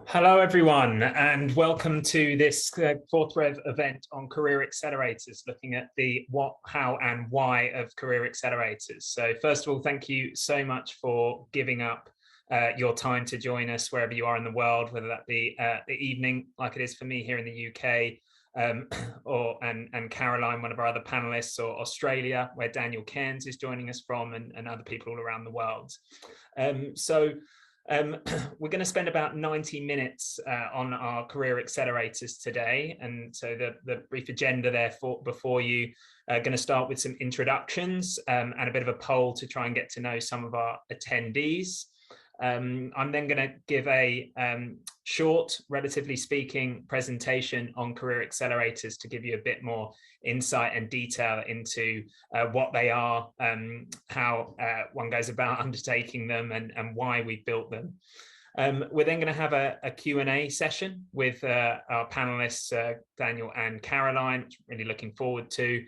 Hello, everyone, and welcome to this FourthRev event on Career Accelerators, looking at the what, how, and why of Career Accelerators. So first of all, thank you so much for giving up your time to join us wherever you are in the world, whether that be the evening, like it is for me here in the UK, and Caroline, one of our other panelists, or Australia, where Daniel Cairns is joining us from, and other people all around the world. We're going to spend about 90 minutes on our Career Accelerators today. And so the brief agenda there before you are going to start with some introductions and a bit of a poll to try and get to know some of our attendees. I'm then going to give a short, relatively speaking, presentation on Career Accelerators to give you a bit more insight and detail into what they are, how one goes about undertaking them, and why we built them. We're then going to have a Q&A session with our panelists, Daniel and Caroline, which I'm really looking forward to,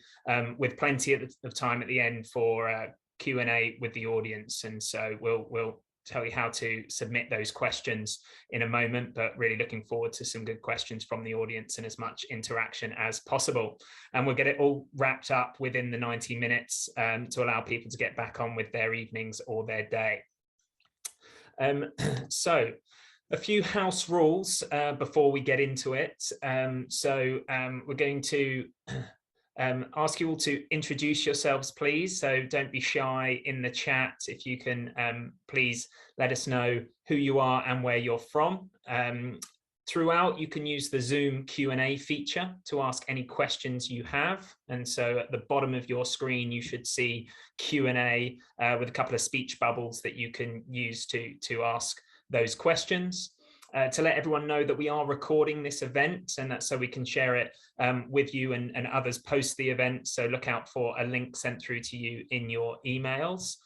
with plenty of time at the end for Q&A with the audience. And so we'll tell you how to submit those questions in a moment, but really looking forward to some good questions from the audience and as much interaction as possible. And we'll get it all wrapped up within the 90 minutes to allow people to get back on with their evenings or their day. So a few house rules before we get into it. We're going to ask you all to introduce yourselves, please. So don't be shy in the chat. If you can, please let us know who you are and where you're from. Throughout, you can use the Zoom Q&A feature to ask any questions you have. And so at the bottom of your screen, you should see Q&A with a couple of speech bubbles that you can use to ask those questions. To let everyone know that we are recording this event, and that's so we can share it with you and others post the event. So look out for a link sent through to you in your emails.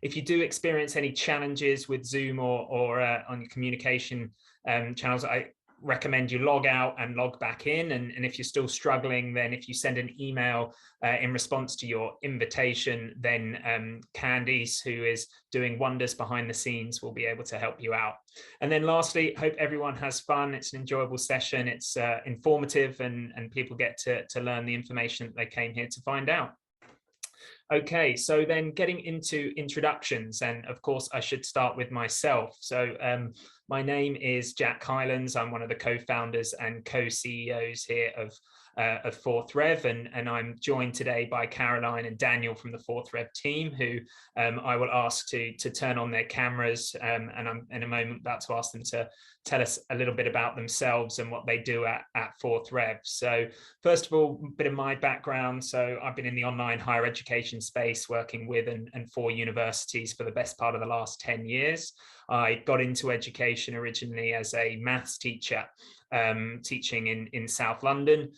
If you do experience any challenges with Zoom or on your communication channels, I recommend you log out and log back in. And if you're still struggling, then if you send an email in response to your invitation, then Candice, who is doing wonders behind the scenes, will be able to help you out. And then lastly, hope everyone has fun. It's an enjoyable session. It's informative, and people get to learn the information that they came here to find out. Okay, so then getting into introductions, and of course I should start with myself. So my name is Jack Hylands. I'm one of the co-founders and co-CEOs here of FourthRev, and I'm joined today by Caroline and Daniel from the FourthRev team, who I will ask to turn on their cameras, and I'm in a moment about to ask them to tell us a little bit about themselves and what they do at FourthRev. So first of all, a bit of my background. So I've been in the online higher education space, working with and for universities for the best part of the last 10 years. I got into education originally as a maths teacher, teaching in South London,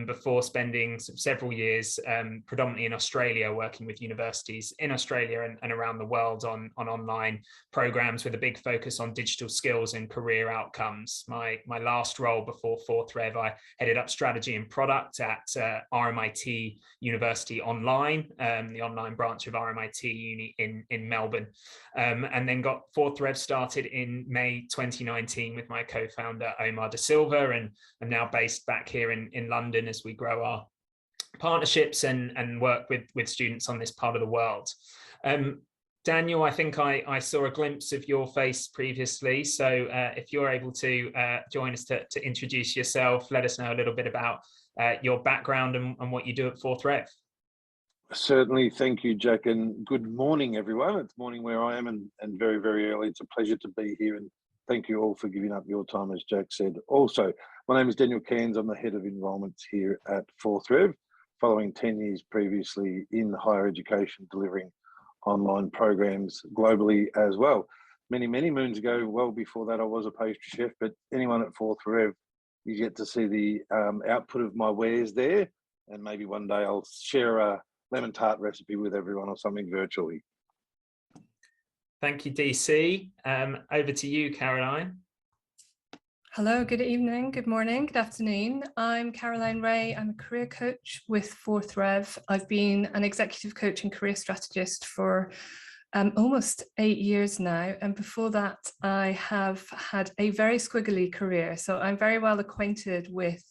before spending several years predominantly in Australia, working with universities in Australia and around the world on online programs with a big focus on digital skills and career outcomes. My last role before FourthRev, I headed up strategy and product at RMIT University Online, the online branch of RMIT Uni in Melbourne, and then got FourthRev started in May 2019 with my co-founder Omar De Silva, and I'm now based back here in London as we grow our partnerships and work with students on this part of the world. Daniel, I think I saw a glimpse of your face previously, so if you're able to join us to introduce yourself, let us know a little bit about your background and what you do at FourthRev. Certainly, thank you, Jack, and good morning, everyone. It's morning where I am, and very, very early. It's a pleasure to be here, and thank you all for giving up your time, as Jack said. Also, my name is Daniel Cairns. I'm the head of enrolments here at FourthRev, following 10 years previously in higher education, delivering online programs globally as well. Many, many moons ago, well before that, I was a pastry chef, but anyone at FourthRev, you get to see the output of my wares there, and maybe one day I'll share a lemon tart recipe with everyone or something virtually. Thank you, DC. Over to you, Caroline. Hello, good evening, good morning, good afternoon. I'm Caroline Ray. I'm a career coach with FourthRev. I've been an executive coach and career strategist for almost 8 years now. And before that, I have had a very squiggly career. So I'm very well acquainted with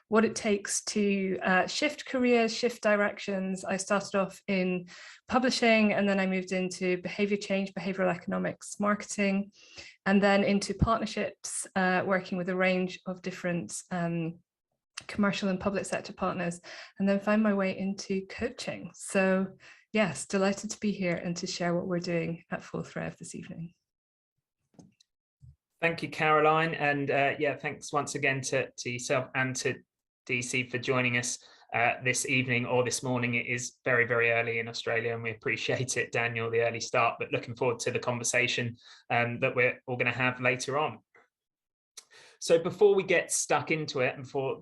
what it takes to shift careers, shift directions. I started off in publishing, and then I moved into behavior change, behavioral economics, marketing, and then into partnerships, working with a range of different commercial and public sector partners, and then found my way into coaching. So yes, delighted to be here and to share what we're doing at FourthRev this evening. Thank you, Caroline. And yeah, thanks once again to yourself and to DC for joining us this evening or this morning. It is very, very early in Australia, and we appreciate it, Daniel, the early start, but looking forward to the conversation that we're all going to have later on. So before we get stuck into it, and before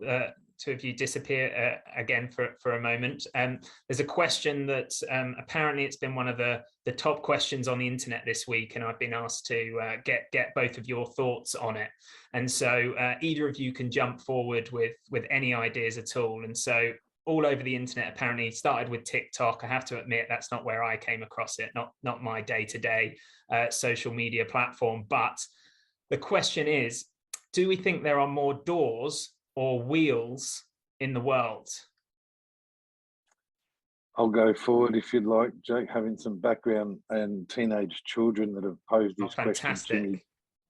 two of you disappear again for a moment, there's a question that apparently it's been one of the top questions on the internet this week, and I've been asked to get both of your thoughts on it. And so either of you can jump forward with any ideas at all. And so all over the internet, apparently started with TikTok. I have to admit, that's not where I came across it, not my day-to-day social media platform. But the question is, do we think there are more doors or wheels in the world? I'll go forward if you'd like, Jake, having some background and teenage children that have posed this question to me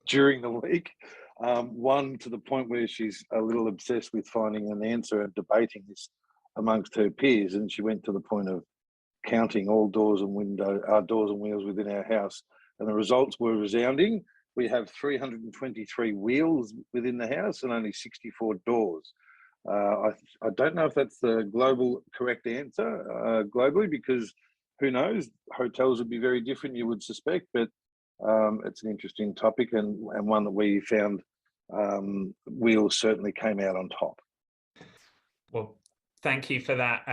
during the week. One to the point where she's a little obsessed with finding an answer and debating this amongst her peers, and she went to the point of counting all doors and wheels within our house, and the results were resounding. We have 323 wheels within the house and only 64 doors. I don't know if that's the global correct answer globally, because who knows, hotels would be very different, you would suspect, but it's an interesting topic, and one that we found wheels certainly came out on top. Well, thank you for that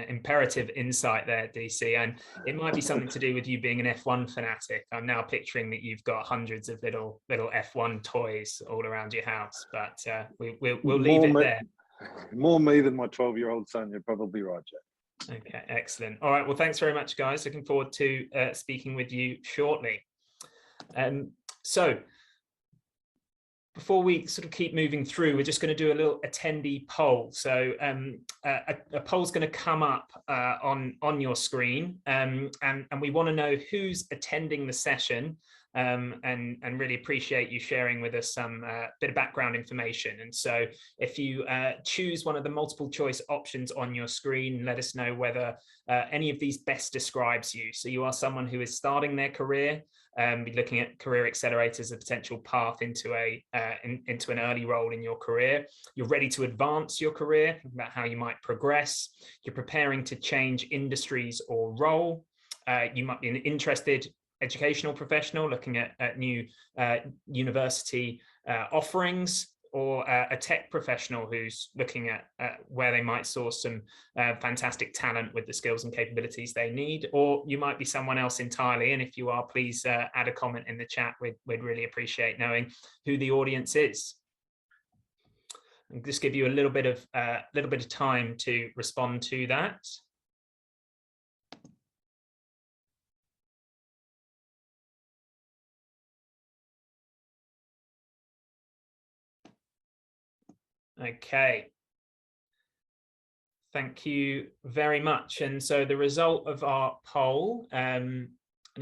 imperative insight there, DC. And it might be something to do with you being an F1 fanatic. I'm now picturing that you've got hundreds of little F1 toys all around your house, but we'll leave it there. More me than my 12-year-old son. You're probably right, Jack. Okay, excellent. All right, well, thanks very much, guys. Looking forward to speaking with you shortly. So before we sort of keep moving through, we're just going to do a little attendee poll. So a poll's going to come up on your screen, and we want to know who's attending the session, and really appreciate you sharing with us some bit of background information. And so if you choose one of the multiple choice options on your screen, let us know whether any of these best describes you. So you are someone who is starting their career, be looking at Career Accelerators as a potential path into an early role in your career. You're ready to advance your career, about how you might progress. You're preparing to change industries or role. You might be an interested educational professional looking at new university offerings, or a tech professional who's looking at where they might source some fantastic talent with the skills and capabilities they need. Or you might be someone else entirely, and if you are, please add a comment in the chat. We'd really appreciate knowing who the audience is. I'll just give you a little bit of time to respond to that. Okay. Thank you very much. And so the result of our poll, any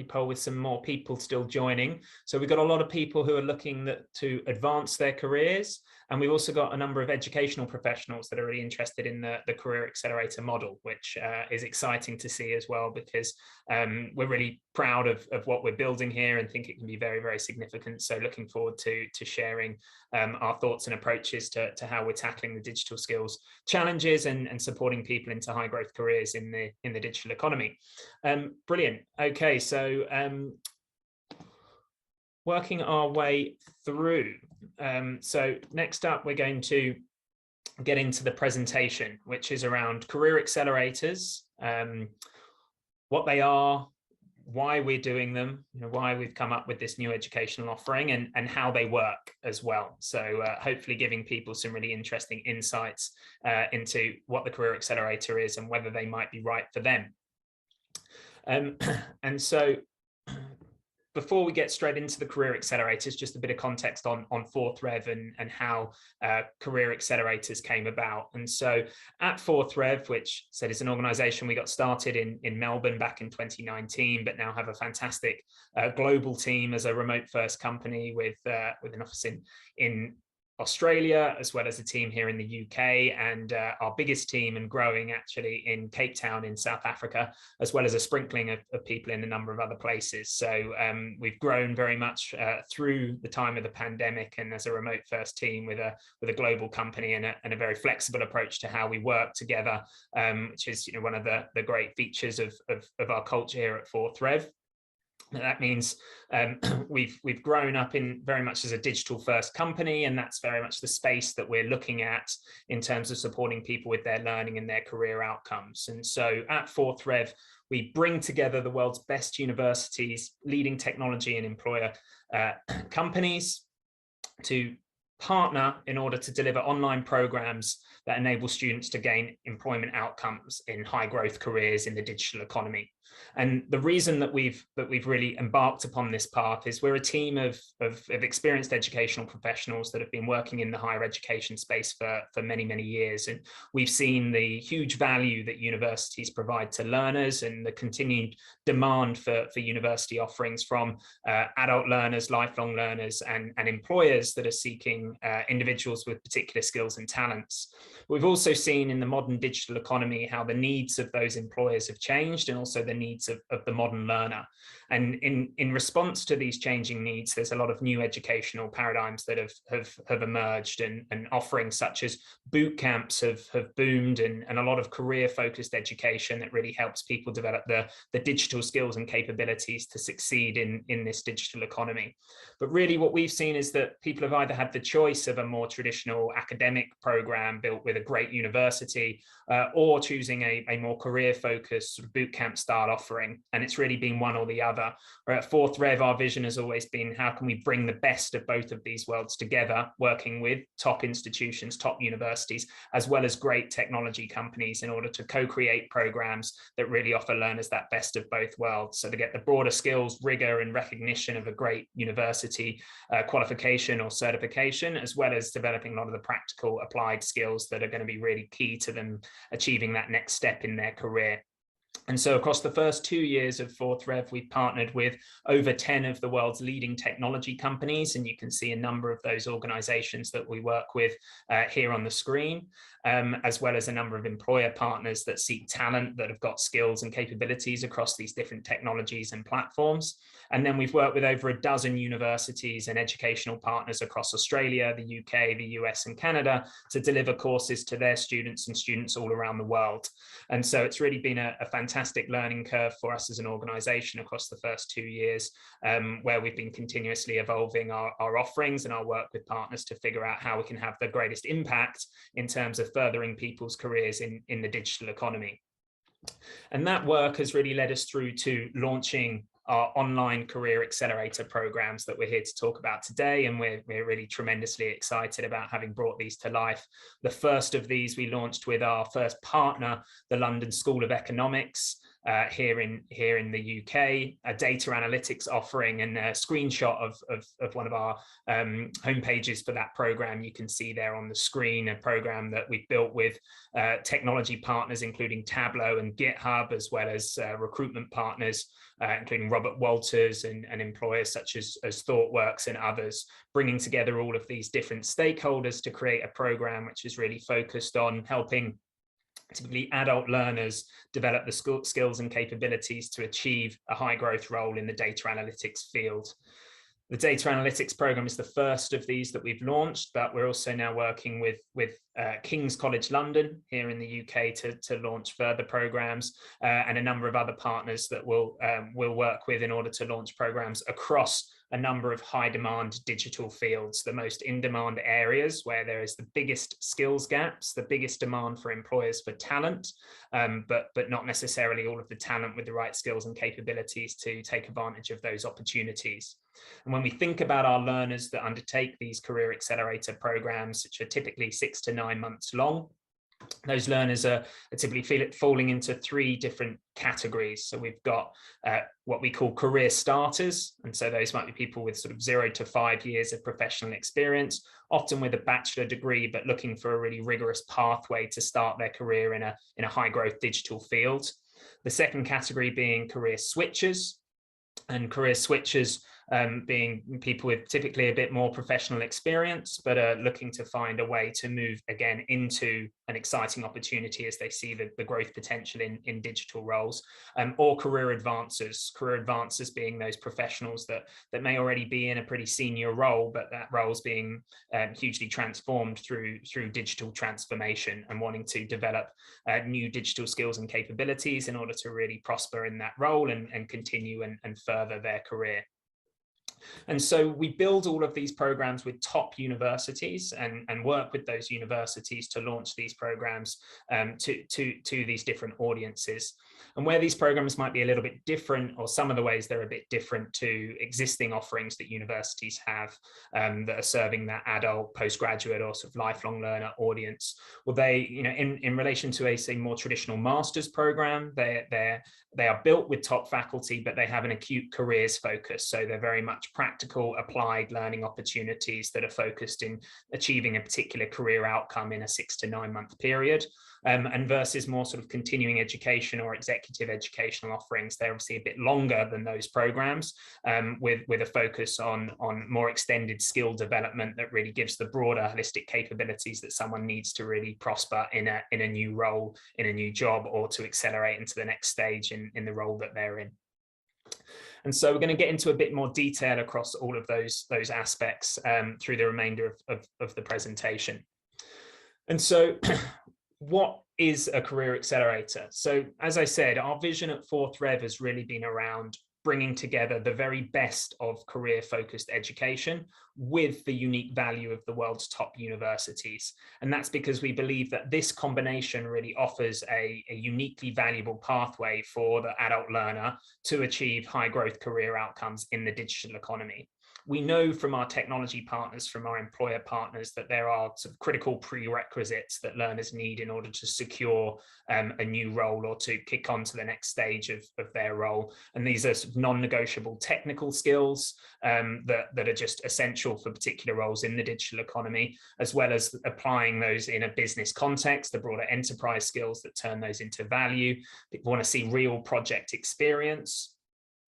poll with some more people still joining. So we've got a lot of people who are looking to advance their careers. And we've also got a number of educational professionals that are really interested in the Career Accelerator model, which is exciting to see as well, because we're really proud of what we're building here and think it can be very, very significant. So looking forward to sharing our thoughts and approaches to how we're tackling the digital skills challenges and supporting people into high growth careers in the digital economy. Brilliant. Okay, so working our way through. So next up, we're going to get into the presentation, which is around Career Accelerators, what they are, why we're doing them, why we've come up with this new educational offering, and how they work as well. So hopefully giving people some really interesting insights into what the Career Accelerator is and whether they might be right for them. And so before we get straight into the Career Accelerators, just a bit of context on FourthRev and how Career Accelerators came about. And so at FourthRev, which said is an organization we got started in Melbourne back in 2019, but now have a fantastic global team as a remote first company with an office in Australia, as well as a team here in the UK, and our biggest team and growing actually in Cape Town in South Africa, as well as a sprinkling of people in a number of other places. So we've grown very much through the time of the pandemic, and as a remote first team with a global company and a very flexible approach to how we work together, which is one of the great features of our culture here at FourthRev. That means we've grown up in very much as a digital first company, and that's very much the space that we're looking at in terms of supporting people with their learning and their career outcomes. And so at FourthRev, we bring together the world's best universities, leading technology and employer companies to partner in order to deliver online programs that enable students to gain employment outcomes in high growth careers in the digital economy. And the reason that we've really embarked upon this path is we're a team of experienced educational professionals that have been working in the higher education space for many, many years. And we've seen the huge value that universities provide to learners and the continued demand for university offerings from adult learners, lifelong learners, and employers that are seeking individuals with particular skills and talents. We've also seen in the modern digital economy how the needs of those employers have changed, and also the needs of the modern learner. And in response to these changing needs, there's a lot of new educational paradigms that have emerged, and offerings such as boot camps have boomed, and a lot of career-focused education that really helps people develop the digital skills and capabilities to succeed in this digital economy. But really what we've seen is that people have either had the choice of a more traditional academic program built with a great university, or choosing a more career-focused sort of boot camp style offering. And it's really been one or the other. Where at FourthRev, our vision has always been, how can we bring the best of both of these worlds together, working with top institutions, top universities, as well as great technology companies in order to co-create programs that really offer learners that best of both worlds. So to get the broader skills, rigor, and recognition of a great university qualification or certification, as well as developing a lot of the practical applied skills that are going to be really key to them achieving that next step in their career. And so across the first 2 years of FourthRev, we've partnered with over 10 of the world's leading technology companies. And you can see a number of those organizations that we work with here on the screen, as well as a number of employer partners that seek talent that have got skills and capabilities across these different technologies and platforms. And then we've worked with over a dozen universities and educational partners across Australia, the UK, the US, and Canada to deliver courses to their students and students all around the world. And so it's really been a fantastic learning curve for us as an organization across the first 2 years, where we've been continuously evolving our offerings and our work with partners to figure out how we can have the greatest impact in terms of furthering people's careers in the digital economy. And that work has really led us through to launching our online Career Accelerator programs that we're here to talk about today. And we're really tremendously excited about having brought these to life. The first of these we launched with our first partner, the London School of Economics, here in the UK, a data analytics offering, and a screenshot of one of our homepages for that program. You can see there on the screen a program that we built with technology partners, including Tableau and GitHub, as well as recruitment partners, including Robert Walters and employers such as ThoughtWorks and others, bringing together all of these different stakeholders to create a program which is really focused on helping typically adult learners develop the skills and capabilities to achieve a high growth role in the data analytics field. The data analytics program is the first of these that we've launched, but we're also now working with King's College London here in the UK to launch further programs, and a number of other partners that we'll work with in order to launch programs across a number of high demand digital fields, the most in demand areas where there is the biggest skills gaps, the biggest demand for employers for talent, but not necessarily all of the talent with the right skills and capabilities to take advantage of those opportunities. And when we think about our learners that undertake these Career Accelerator programs, which are typically 6 to 9 months long, Those learners are typically falling into 3 different categories. So we've got what we call career starters. And so those might be people with sort of 0 to 5 years of professional experience, often with a bachelor degree, but looking for a really rigorous pathway to start their career in a high growth digital field. The second category being career switchers. And career switchers being people with typically a bit more professional experience, but are looking to find a way to move again into an exciting opportunity as they see the growth potential in digital roles, or career advancers being those professionals that may already be in a pretty senior role, but that role's being hugely transformed through digital transformation and wanting to develop new digital skills and capabilities in order to really prosper in that role and continue and further their career. And so we build all of these programs with top universities and work with those universities to launch these programs to these different audiences. And where these programs might be a little bit different, or some of the ways they're a bit different to existing offerings that universities have that are serving that adult, postgraduate, or sort of lifelong learner audience. Well, they, in relation to a more traditional master's program, they are built with top faculty, but they have an acute careers focus. So they're very much practical, applied learning opportunities that are focused in achieving a particular career outcome in a 6 to 9 month period. And versus more sort of continuing education or executive educational offerings, they're obviously a bit longer than those programs, with a focus on more extended skill development that really gives the broader holistic capabilities that someone needs to really prosper in a new role, in a new job, or to accelerate into the next stage in the role that they're in. And so we're going to get into a bit more detail across all of those aspects through the remainder of the presentation. And so what is a career accelerator? So as I said, our vision at FourthRev has really been around bringing together the very best of career-focused education with the unique value of the world's top universities. And that's because we believe that this combination really offers a uniquely valuable pathway for the adult learner to achieve high growth career outcomes in the digital economy. We know from our technology partners, from our employer partners, that there are some critical prerequisites that learners need in order to secure a new role or to kick on to the next stage of their role. And these are sort of non-negotiable technical skills that are just essential for particular roles in the digital economy, as well as applying those in a business context, the broader enterprise skills that turn those into value. People want to see real project experience.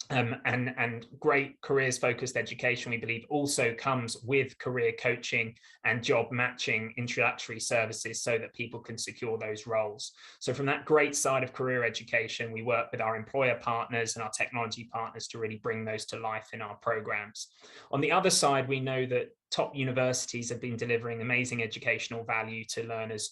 And great careers focused education, we believe, also comes with career coaching and job matching introductory services so that people can secure those roles. So from that great side of career education, we work with our employer partners and our technology partners to really bring those to life in our programs. On the other side, we know that top universities have been delivering amazing educational value to learners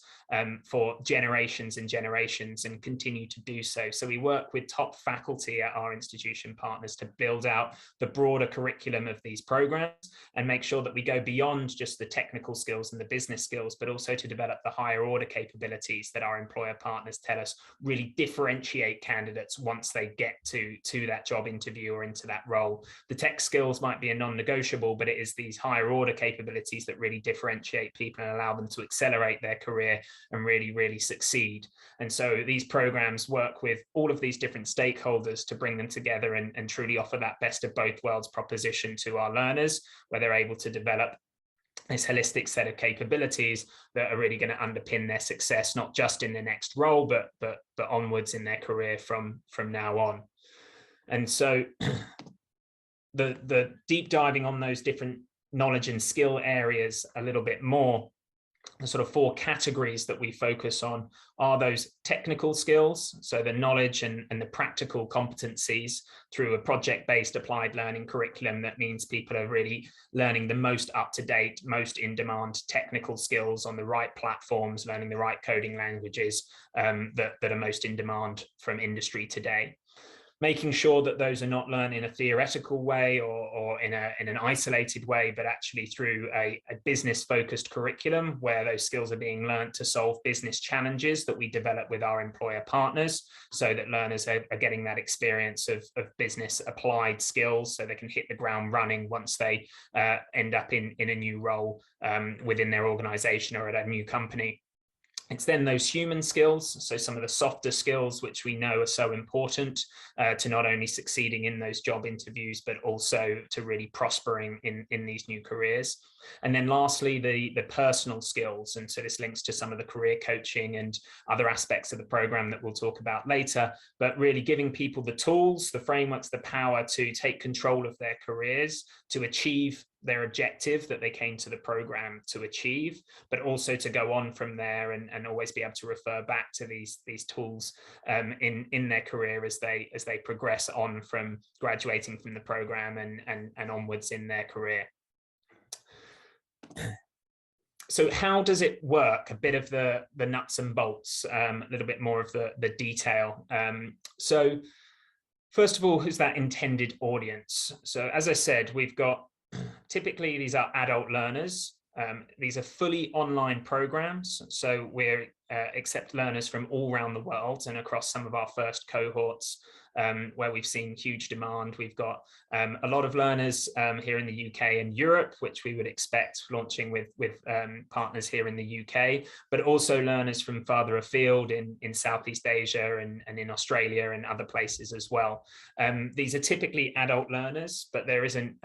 for generations and generations, and continue to do so. So we work with top faculty at our institution partners to build out the broader curriculum of these programs and make sure that we go beyond just the technical skills and the business skills, but also to develop the higher order capabilities that our employer partners tell us really differentiate candidates once they get to that job interview or into that role. The tech skills might be a non-negotiable, but it is these higher order capabilities that really differentiate people and allow them to accelerate their career and really succeed. And so these programs work with all of these different stakeholders to bring them together and truly offer that best of both worlds proposition to our learners, where they're able to develop this holistic set of capabilities that are really going to underpin their success, not just in the next role, but onwards in their career from now on. And so the deep diving on those different knowledge and skill areas a little bit more, the sort of 4 categories that we focus on are those technical skills, so the knowledge and the practical competencies through a project-based applied learning curriculum. That means people are really learning the most up-to-date, most in-demand technical skills on the right platforms, learning the right coding languages that are most in demand from industry today. Making sure that those are not learned in a theoretical way or in an isolated way, but actually through a business-focused curriculum where those skills are being learned to solve business challenges that we develop with our employer partners, so that learners are getting that experience of business applied skills so they can hit the ground running once they end up in a new role within their organization or at a new company. It's then those human skills, so some of the softer skills which we know are so important to not only succeeding in those job interviews, but also to really prospering in these new careers. And then lastly, the personal skills. And so this links to some of the career coaching and other aspects of the program that we'll talk about later, but really giving people the tools, the frameworks, the power to take control of their careers, to achieve their objective that they came to the program to achieve, but also to go on from there and always be able to refer back to these tools in their career as they progress on from graduating from the program and onwards in their career. So how does it work? A bit of the nuts and bolts, a little bit more of the detail. So first of all, who's that intended audience? So as I said, we've got typically these are adult learners. These are fully online programs. So we accept learners from all around the world and across some of our first cohorts where we've seen huge demand. We've got a lot of learners here in the UK and Europe, which we would expect launching with partners here in the UK, but also learners from farther afield in Southeast Asia and in Australia and other places as well. These are typically adult learners, but there isn't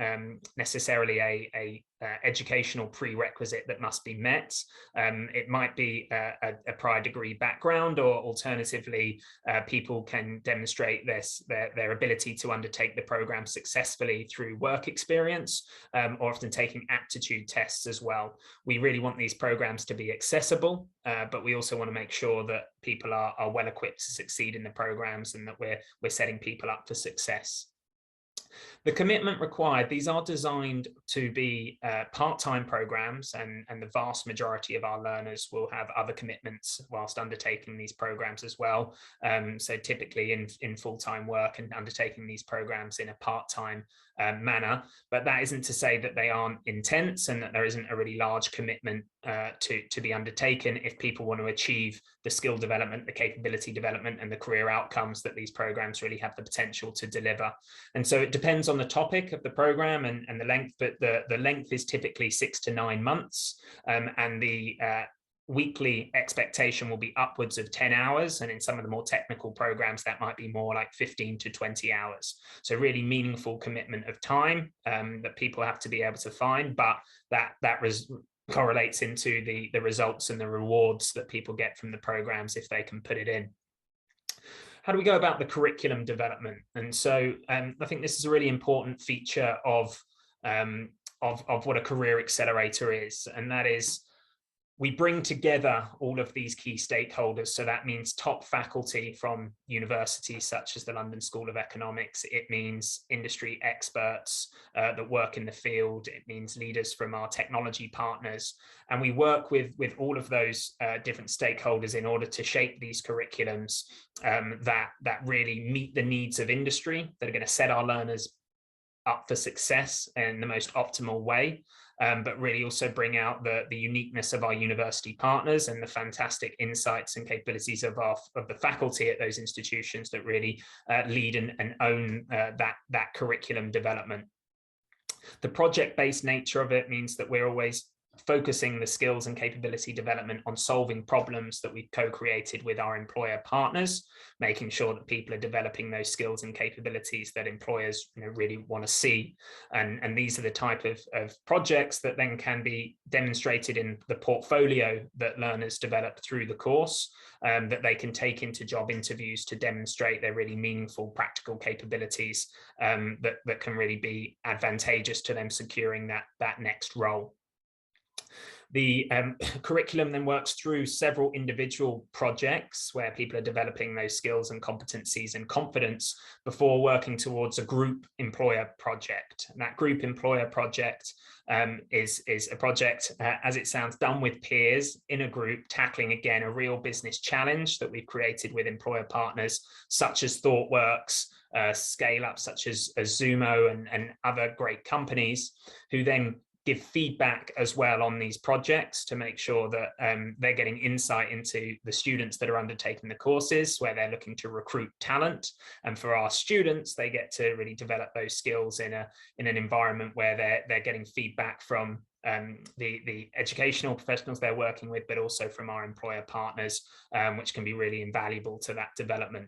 necessarily a educational prerequisite that must be met. It might be a prior degree background, or alternatively, people can demonstrate their ability to undertake the program successfully through work experience, or often taking aptitude tests as well. We really want these programs to be accessible, but we also want to make sure that people are well equipped to succeed in the programs and that we're setting people up for success. The commitment required, these are designed to be part-time programs, and the vast majority of our learners will have other commitments whilst undertaking these programs as well. So typically in full-time work and undertaking these programs in a part-time manner, but that isn't to say that they aren't intense and that there isn't a really large commitment to be undertaken if people want to achieve the skill development, the capability development, and the career outcomes that these programs really have the potential to deliver. And so it depends on the topic of the program and the length, but the length is typically 6 to 9 months, and the weekly expectation will be upwards of 10 hours. And in some of the more technical programs, that might be more like 15 to 20 hours. So really meaningful commitment of time that people have to be able to find, but that correlates into the results and the rewards that people get from the programs if they can put it in. How do we go about the curriculum development? And so I think this is a really important feature of what a career accelerator is, and that is we bring together all of these key stakeholders. So that means top faculty from universities such as the London School of Economics. It means industry experts that work in the field. It means leaders from our technology partners. And we work with all of those different stakeholders in order to shape these curriculums that really meet the needs of industry, that are going to set our learners up for success in the most optimal way, but really also bring out the uniqueness of our university partners and the fantastic insights and capabilities of the faculty at those institutions that really lead and own that curriculum development. The project-based nature of it means that we're always focusing the skills and capability development on solving problems that we've co-created with our employer partners, making sure that people are developing those skills and capabilities that employers really want to see. And these are the type of projects that then can be demonstrated in the portfolio that learners develop through the course, that they can take into job interviews to demonstrate their really meaningful practical capabilities that can really be advantageous to them securing that next role. The curriculum then works through several individual projects where people are developing those skills and competencies and confidence before working towards a group employer project. And that group employer project is a project, as it sounds, done with peers in a group, tackling again a real business challenge that we've created with employer partners such as ThoughtWorks, scale up such as Zumo and other great companies, who then give feedback as well on these projects to make sure that they're getting insight into the students that are undertaking the courses, where they're looking to recruit talent. And for our students, they get to really develop those skills in an environment where they're getting feedback from the educational professionals they're working with, but also from our employer partners, which can be really invaluable to that development.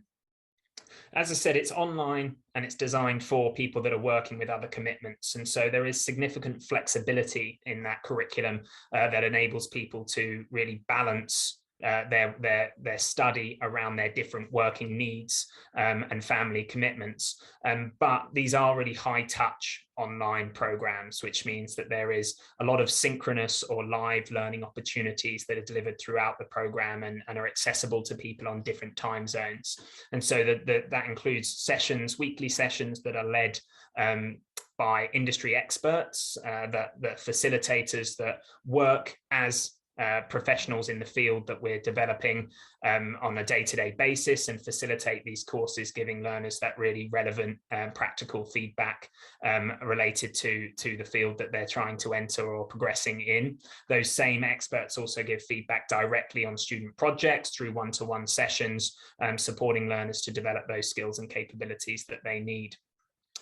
As I said, it's online and it's designed for people that are working with other commitments. And so there is significant flexibility in that curriculum that enables people to really balance their study around their different working needs and family commitments. But these are really high touch online programs, which means that there is a lot of synchronous or live learning opportunities that are delivered throughout the program and are accessible to people on different time zones. And so that includes sessions, weekly sessions that are led by industry experts, that facilitators that work as professionals in the field that we're developing on a day-to-day basis and facilitate these courses, giving learners that really relevant practical feedback related to the field that they're trying to enter or progressing in. Those same experts also give feedback directly on student projects through one-to-one sessions, supporting learners to develop those skills and capabilities that they need.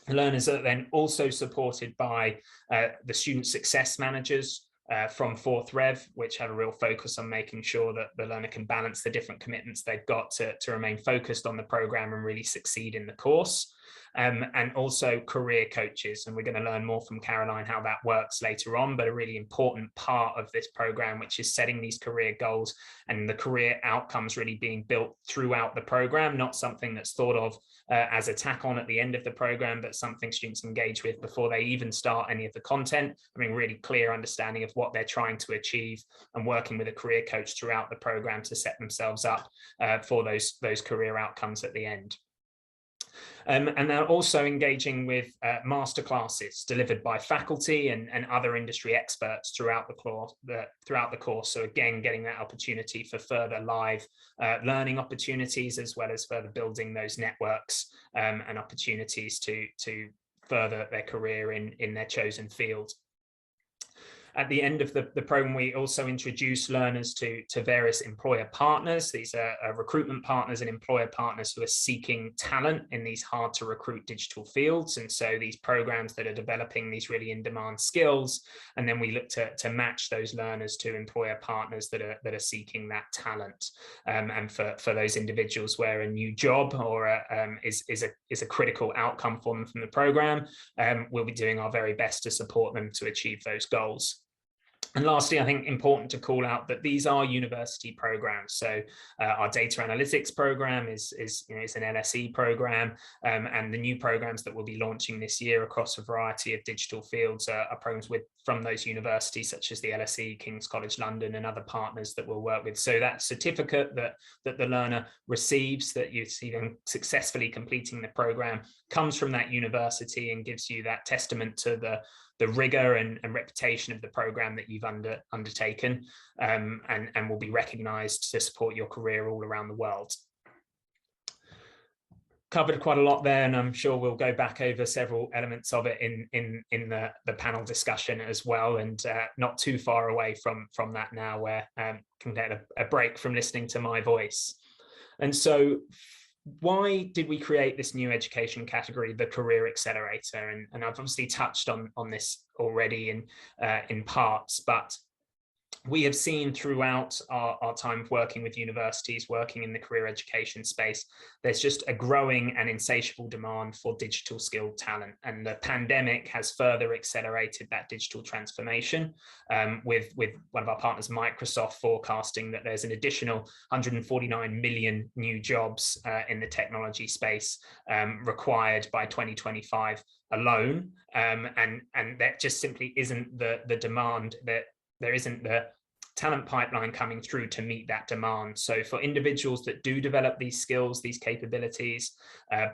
Learners are then also supported by the student success managers from FourthRev, which have a real focus on making sure that the learner can balance the different commitments they've got to remain focused on the program and really succeed in the course. And also career coaches. And we're going to learn more from Caroline how that works later on, but a really important part of this program, which is setting these career goals and the career outcomes really being built throughout the program, not something that's thought of as a tack on at the end of the program, but something students engage with before they even start any of the content, having really clear understanding of what they're trying to achieve and working with a career coach throughout the program to set themselves up for those career outcomes at the end. And they're also engaging with masterclasses delivered by faculty and other industry experts throughout the course. So again, getting that opportunity for further live learning opportunities, as well as further building those networks and opportunities to further their career in their chosen field. At the end of the program, we also introduce learners to various employer partners. These are recruitment partners and employer partners who are seeking talent in these hard to recruit digital fields. And so these programs that are developing these really in-demand skills, and then we look to match those learners to employer partners that are seeking that talent. And for those individuals where a new job or is a critical outcome for them from the program, we'll be doing our very best to support them to achieve those goals. And lastly, I think important to call out that these are university programs. So our data analytics program is an LSE program, and the new programs that we'll be launching this year across a variety of digital fields are programs from those universities, such as the LSE, King's College London, and other partners that we'll work with. So that certificate that the learner receives, that you see them successfully completing the program, comes from that university and gives you that testament to the rigor and reputation of the program that you've undertaken, and will be recognized to support your career all around the world. Covered quite a lot there, and I'm sure we'll go back over several elements of it in the panel discussion as well, and not too far away from that now, where can get a break from listening to my voice. And so why did we create this new education category, the Career Accelerator? And I've obviously touched on this already in parts, but we have seen throughout our time working with universities, working in the career education space, there's just a growing and insatiable demand for digital skilled talent. And the pandemic has further accelerated that digital transformation, with one of our partners, Microsoft, forecasting that there's an additional 149 million new jobs in the technology space required by 2025 alone. And that just simply isn't the demand, that there isn't the talent pipeline coming through to meet that demand. So for individuals that do develop these skills, these capabilities,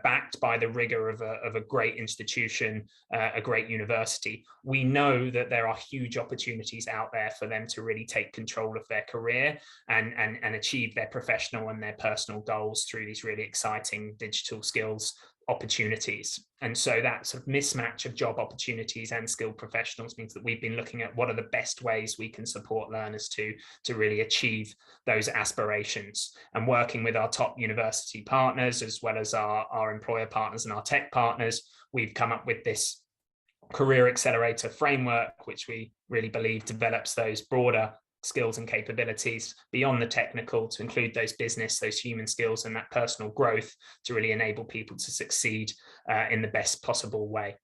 backed by the rigor of a great institution, a great university, we know that there are huge opportunities out there for them to really take control of their career and achieve their professional and their personal goals through these really exciting digital skills opportunities. And so that sort of mismatch of job opportunities and skilled professionals means that we've been looking at what are the best ways we can support learners to really achieve those aspirations, and working with our top university partners, as well as our employer partners and our tech partners, we've come up with this Career Accelerator framework, which we really believe develops those broader skills and capabilities beyond the technical to include those business, those human skills and that personal growth to really enable people to succeed in the best possible way.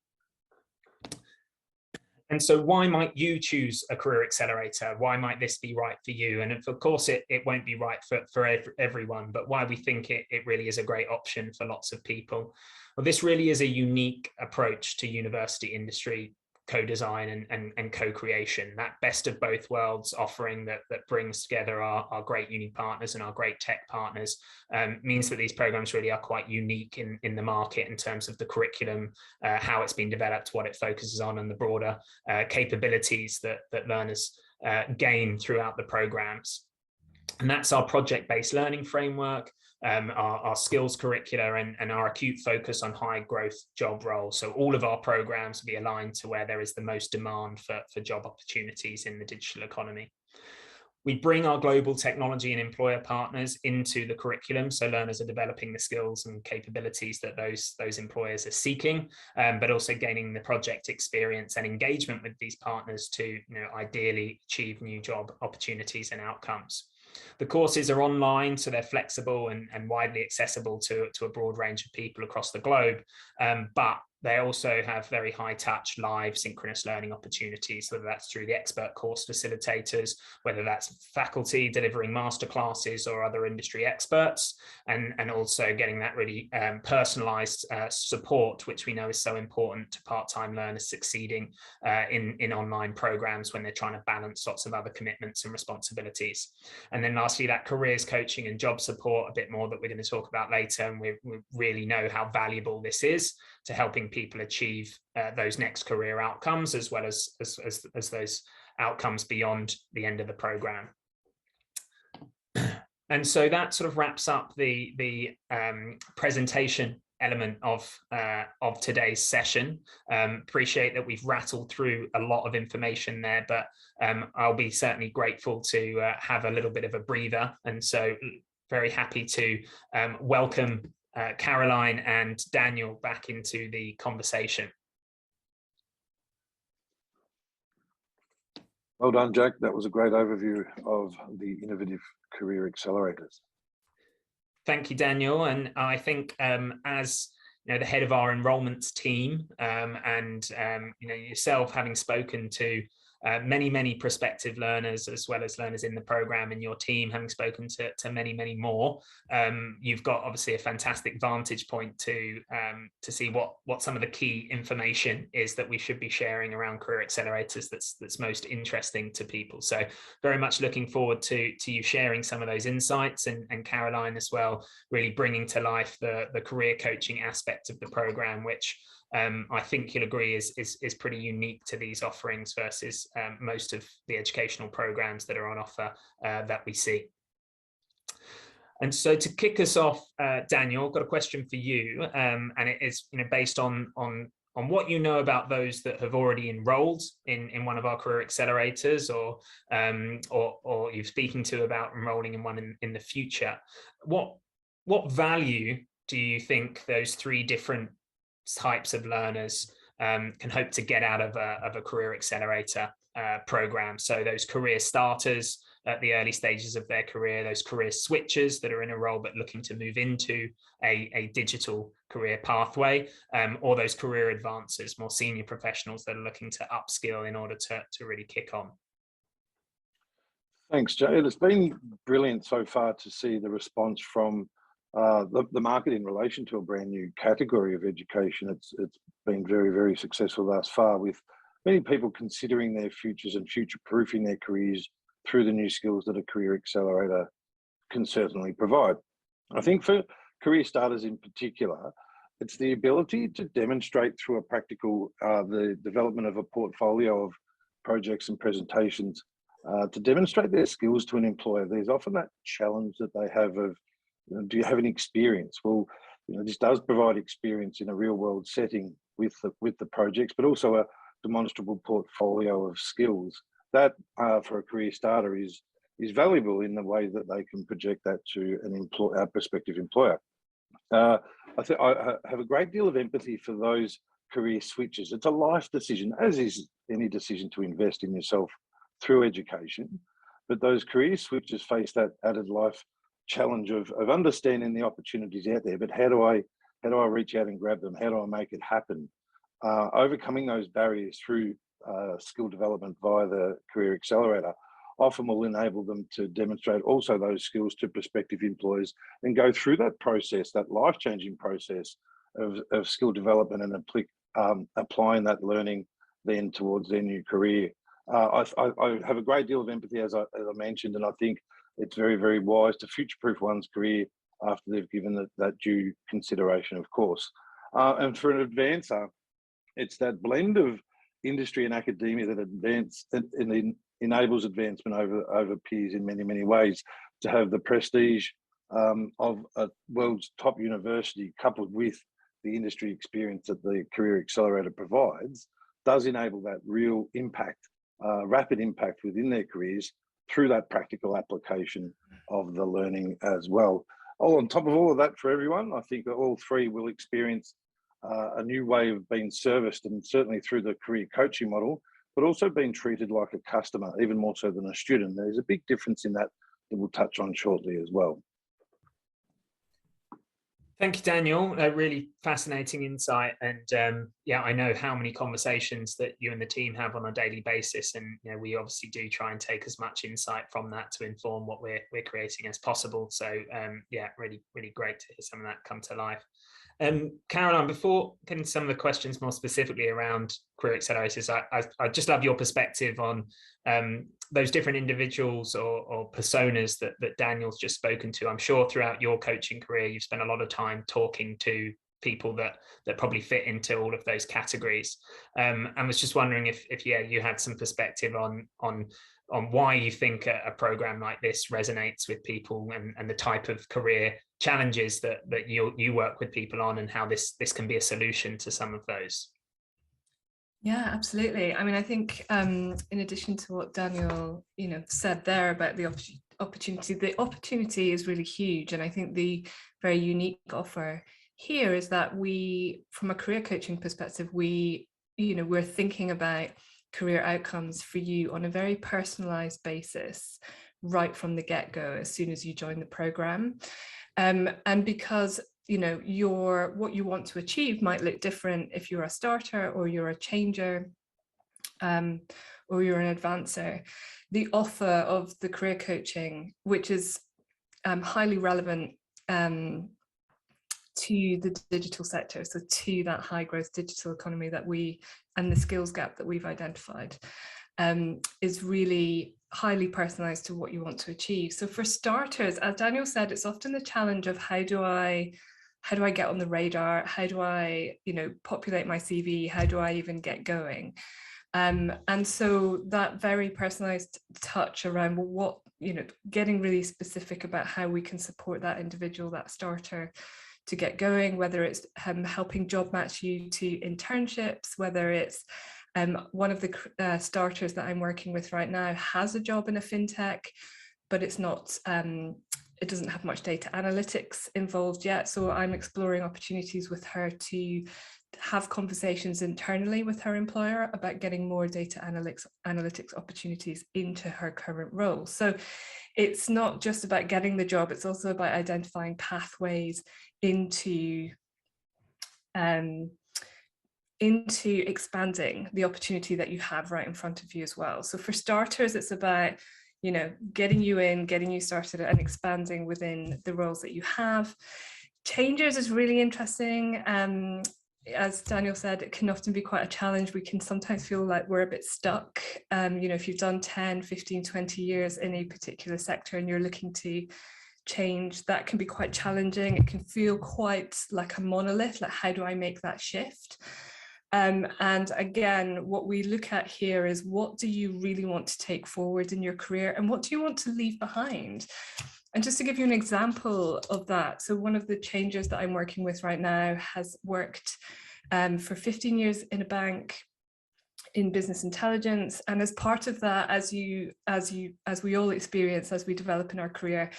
And so why might you choose a career accelerator? Why might this be right for you? And of course, it won't be right for everyone, but why we think it really is a great option for lots of people. Well, this really is a unique approach to university industry co-design and co-creation, that best of both worlds offering that brings together our great uni partners and our great tech partners, means that these programs really are quite unique in the market in terms of the curriculum, how it's been developed, what it focuses on, and the broader capabilities that learners gain throughout the programs. And that's our project-based learning framework, our skills curricula, and our acute focus on high growth job roles. So all of our programs will be aligned to where there is the most demand for job opportunities in the digital economy. We bring our global technology and employer partners into the curriculum, so learners are developing the skills and capabilities that those employers are seeking, but also gaining the project experience and engagement with these partners to, ideally achieve new job opportunities and outcomes. The courses are online, so they're flexible and widely accessible to a broad range of people across the globe, but they also have very high touch, live, synchronous learning opportunities, whether that's through the expert course facilitators, whether that's faculty delivering masterclasses or other industry experts, and also getting that really personalized support, which we know is so important to part-time learners succeeding in online programs when they're trying to balance lots of other commitments and responsibilities. And then lastly, that careers coaching and job support, a bit more that we're going to talk about later, and we really know how valuable this is to helping people achieve those next career outcomes, as well as those outcomes beyond the end of the program. And so that sort of wraps up the presentation element of today's session. Appreciate that we've rattled through a lot of information there, but I'll be certainly grateful to have a little bit of a breather. And so very happy to welcome Caroline and Daniel back into the conversation. Well done, Jack. That was a great overview of the innovative career accelerators. Thank you, Daniel. And I think as the head of our enrolments team, and yourself having spoken to many prospective learners, as well as learners in the program, and your team having spoken to many more, you've got obviously a fantastic vantage point to see what some of the key information is that we should be sharing around career accelerators that's most interesting to people. So very much looking forward to you sharing some of those insights, and Caroline as well, really bringing to life the career coaching aspect of the program, which I think you'll agree is pretty unique to these offerings versus most of the educational programs that are on offer that we see. And so to kick us off, Daniel, I've got a question for you, and it is based on what you know about those that have already enrolled in one of our career accelerators, or you're speaking to about enrolling in one in the future. What value do you think those three different types of learners can hope to get out of a career accelerator program? So those career starters at the early stages of their career, those career switchers that are in a role but looking to move into a digital career pathway, or those career advancers, more senior professionals that are looking to upskill in order to really kick on. Thanks, Jay. It's been brilliant so far to see the response from the market in relation to a brand new category of education. It's been very successful thus far, with many people considering their futures and future-proofing their careers through the new skills that a career accelerator can certainly provide. I think for career starters in particular, it's the ability to demonstrate through a practical, the development of a portfolio of projects and presentations, to demonstrate their skills to an employer. There's often that challenge that they have of, do you have any experience? Well, this does provide experience in a real world setting with the projects, but also a demonstrable portfolio of skills that for a career starter is valuable in the way that they can project that to a prospective employer. I have a great deal of empathy for those career switches. It's a life decision, as is any decision to invest in yourself through education. But those career switches face that added life challenge of understanding the opportunities out there. But how do I reach out and grab them? How do I make it happen? Overcoming those barriers through skill development via the Career Accelerator often will enable them to demonstrate also those skills to prospective employers and go through that process, that life-changing process of skill development and applying that learning then towards their new career. I have a great deal of empathy, as I mentioned, and I think it's very, very wise to future-proof one's career after they've given that due consideration, of course. And for an advancer, it's that blend of industry and academia that enables advancement over peers in many, many ways. To have the prestige of a world's top university coupled with the industry experience that the Career Accelerator provides does enable that real impact, rapid impact within their careers through that practical application of the learning as well. On top of all of that, for everyone, I think that all three will experience a new way of being serviced, and certainly through the career coaching model, but also being treated like a customer, even more so than a student. There's a big difference in that we'll touch on shortly as well. Thank you, Daniel. A really fascinating insight. And yeah, I know how many conversations that you and the team have on a daily basis. And you know, we obviously do try and take as much insight from that to inform what we're creating as possible. So yeah, really, really great to hear some of that come to life. Caroline, before getting to some of the questions more specifically around Career Accelerators, I just love your perspective on those different individuals or personas that Daniel's just spoken to. I'm sure throughout your coaching career, you've spent a lot of time talking to people that probably fit into all of those categories. And was just wondering if yeah, you had some perspective on why you think a program like this resonates with people and the type of career challenges that you work with people on, and how this can be a solution to some of those. Yeah, absolutely. I mean, I think in addition to what Daniel, said there about the opportunity is really huge. And I think the very unique offer here is that we, from a career coaching perspective, we're thinking about career outcomes for you on a very personalized basis right from the get-go, as soon as you join the program. And because what you want to achieve might look different if you're a starter or you're a changer or you're an advancer. The offer of the career coaching, which is highly relevant to the digital sector, so to that high growth digital economy and the skills gap that we've identified, is really highly personalized to what you want to achieve. So for starters, as Daniel said, it's often the challenge of how do I get on the radar? How do I, populate my CV? How do I even get going? And so that very personalized touch around getting really specific about how we can support that individual, that starter, to get going, whether it's helping job match you to internships, whether it's one of the starters that I'm working with right now has a job in a fintech, but it's not, it doesn't have much data analytics involved yet. So I'm exploring opportunities with her to have conversations internally with her employer about getting more data analytics opportunities into her current role. So it's not just about getting the job, it's also about identifying pathways into expanding the opportunity that you have right in front of you as well. So for starters, it's about getting you in, getting you started, and expanding within the roles that you have. Changers is really interesting. As Daniel said, it can often be quite a challenge. We can sometimes feel like we're a bit stuck. If you've done 10, 15, 20 years in a particular sector and you're looking to change, that can be quite challenging. It can feel quite like a monolith, like how do I make that shift? And again, what we look at here is, what do you really want to take forward in your career, and what do you want to leave behind? And just to give you an example of that, so one of the changers that I'm working with right now has worked for 15 years in a bank in business intelligence, and as part of that, as we all experience as we develop in our career,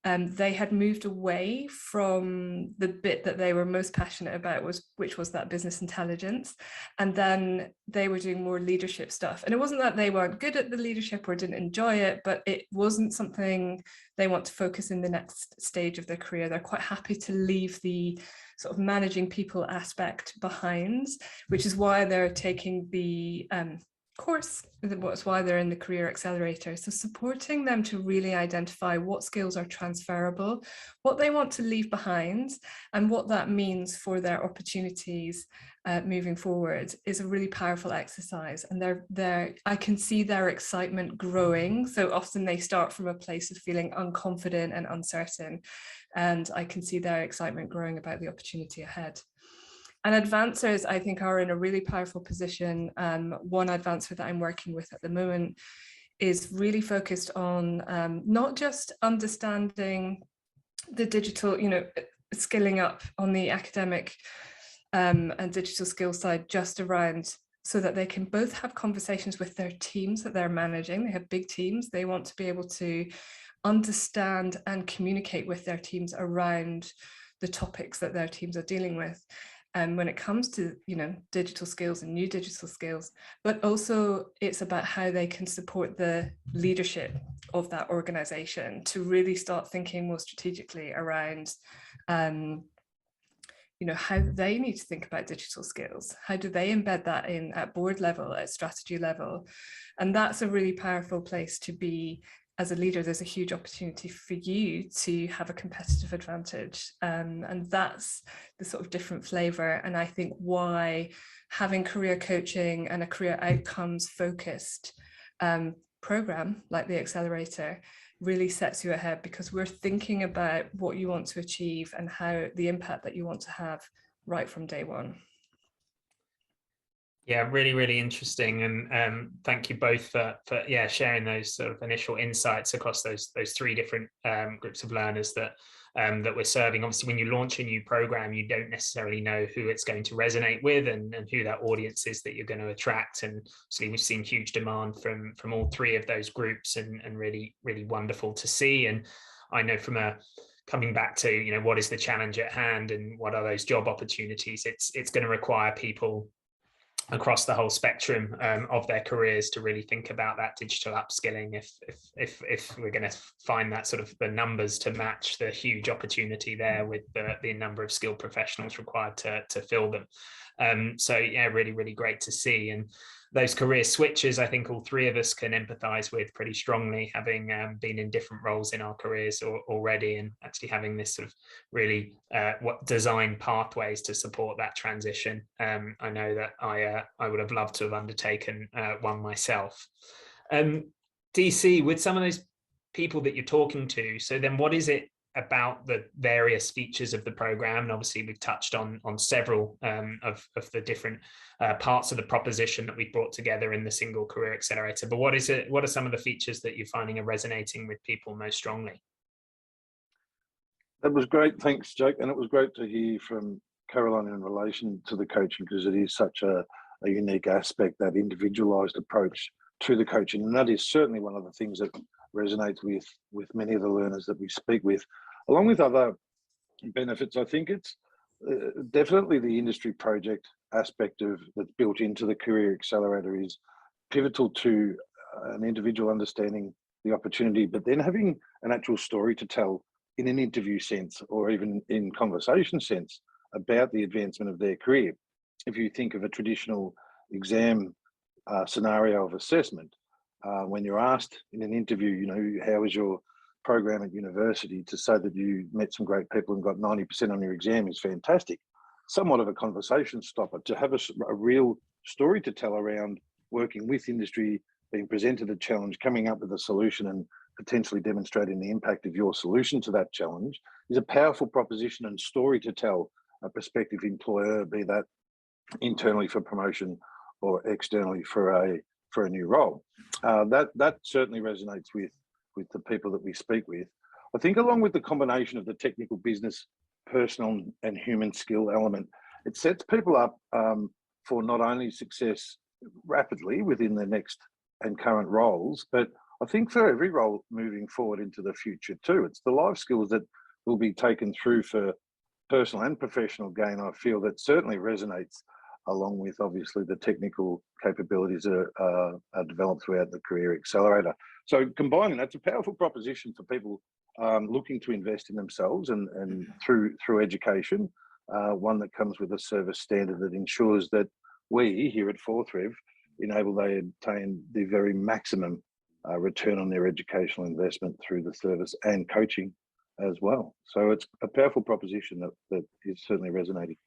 they had moved away from the bit that they were most passionate about, which was that business intelligence. And then they were doing more leadership stuff. And it wasn't that they weren't good at the leadership or didn't enjoy it, but it wasn't something they want to focus in the next stage of their career. They're quite happy to leave the sort of managing people aspect behind, which is why they're taking the course. That's why they're in the Career Accelerator. So supporting them to really identify what skills are transferable, what they want to leave behind, and what that means for their opportunities moving forward is a really powerful exercise. And I can see their excitement growing. So often they start from a place of feeling unconfident and uncertain, and I can see their excitement growing about the opportunity ahead. And advancers, I think, are in a really powerful position. One advancer that I'm working with at the moment is really focused on not just understanding the digital, skilling up on the academic and digital skills side, just around so that they can both have conversations with their teams that they're managing. They have big teams. They want to be able to understand and communicate with their teams around the topics that their teams are dealing with. When it comes to digital skills and new digital skills, but also it's about how they can support the leadership of that organization to really start thinking more strategically around how they need to think about digital skills. How do they embed that in at board level, at strategy level? And that's a really powerful place to be. As a leader, there's a huge opportunity for you to have a competitive advantage. And that's the sort of different flavor. And I think why having career coaching and a career outcomes focused program like the Accelerator really sets you ahead, because we're thinking about what you want to achieve and how the impact that you want to have right from day one. Yeah, really, really interesting, and thank you both for sharing those sort of initial insights across those three different groups of learners that we're serving. Obviously, when you launch a new program, you don't necessarily know who it's going to resonate with and who that audience is that you're going to attract. And obviously, we've seen huge demand from all three of those groups, and really, really wonderful to see. And I know from coming back to what is the challenge at hand and what are those job opportunities, it's going to require people across the whole spectrum of their careers to really think about that digital upskilling if we're going to find that sort of the numbers to match the huge opportunity there with the number of skilled professionals required to fill them. So yeah, really, really great to see. And those career switches, I think all three of us can empathize with pretty strongly, having been in different roles in our careers already, and actually having this sort of really design pathways to support that transition. I know that I would have loved to have undertaken one myself. DC, with some of those people that you're talking to, so then what is it about the various features of the program? And obviously we've touched on several of the different parts of the proposition that we brought together in the single Career Accelerator, but what are some of the features that you're finding are resonating with people most strongly? That was great, thanks Jake, and it was great to hear from Caroline in relation to the coaching, because it is such a unique aspect, that individualized approach to the coaching, and that is certainly one of the things that resonates with many of the learners that we speak with, along with other benefits. I think it's definitely the industry project aspect that's built into the Career Accelerator is pivotal to an individual understanding the opportunity, but then having an actual story to tell in an interview sense or even in conversation sense about the advancement of their career. If you think of a traditional exam scenario of assessment, when you're asked in an interview, how was your program at university, to say that you met some great people and got 90% on your exam is fantastic. Somewhat of a conversation stopper. To have a real story to tell around working with industry, being presented a challenge, coming up with a solution and potentially demonstrating the impact of your solution to that challenge is a powerful proposition and story to tell a prospective employer, be that internally for promotion or externally for a new role. That certainly resonates with the people that we speak with. I think along with the combination of the technical, business, personal and human skill element, it sets people up for not only success rapidly within their next and current roles, but I think for every role moving forward into the future too, it's the life skills that will be taken through for personal and professional gain. I feel that certainly resonates along with obviously the technical capabilities that are developed throughout the Career Accelerator. So combining, that's a powerful proposition for people looking to invest in themselves and through education, one that comes with a service standard that ensures that we here at FourthRev enable they obtain the very maximum return on their educational investment through the service and coaching as well. So it's a powerful proposition that is certainly resonating.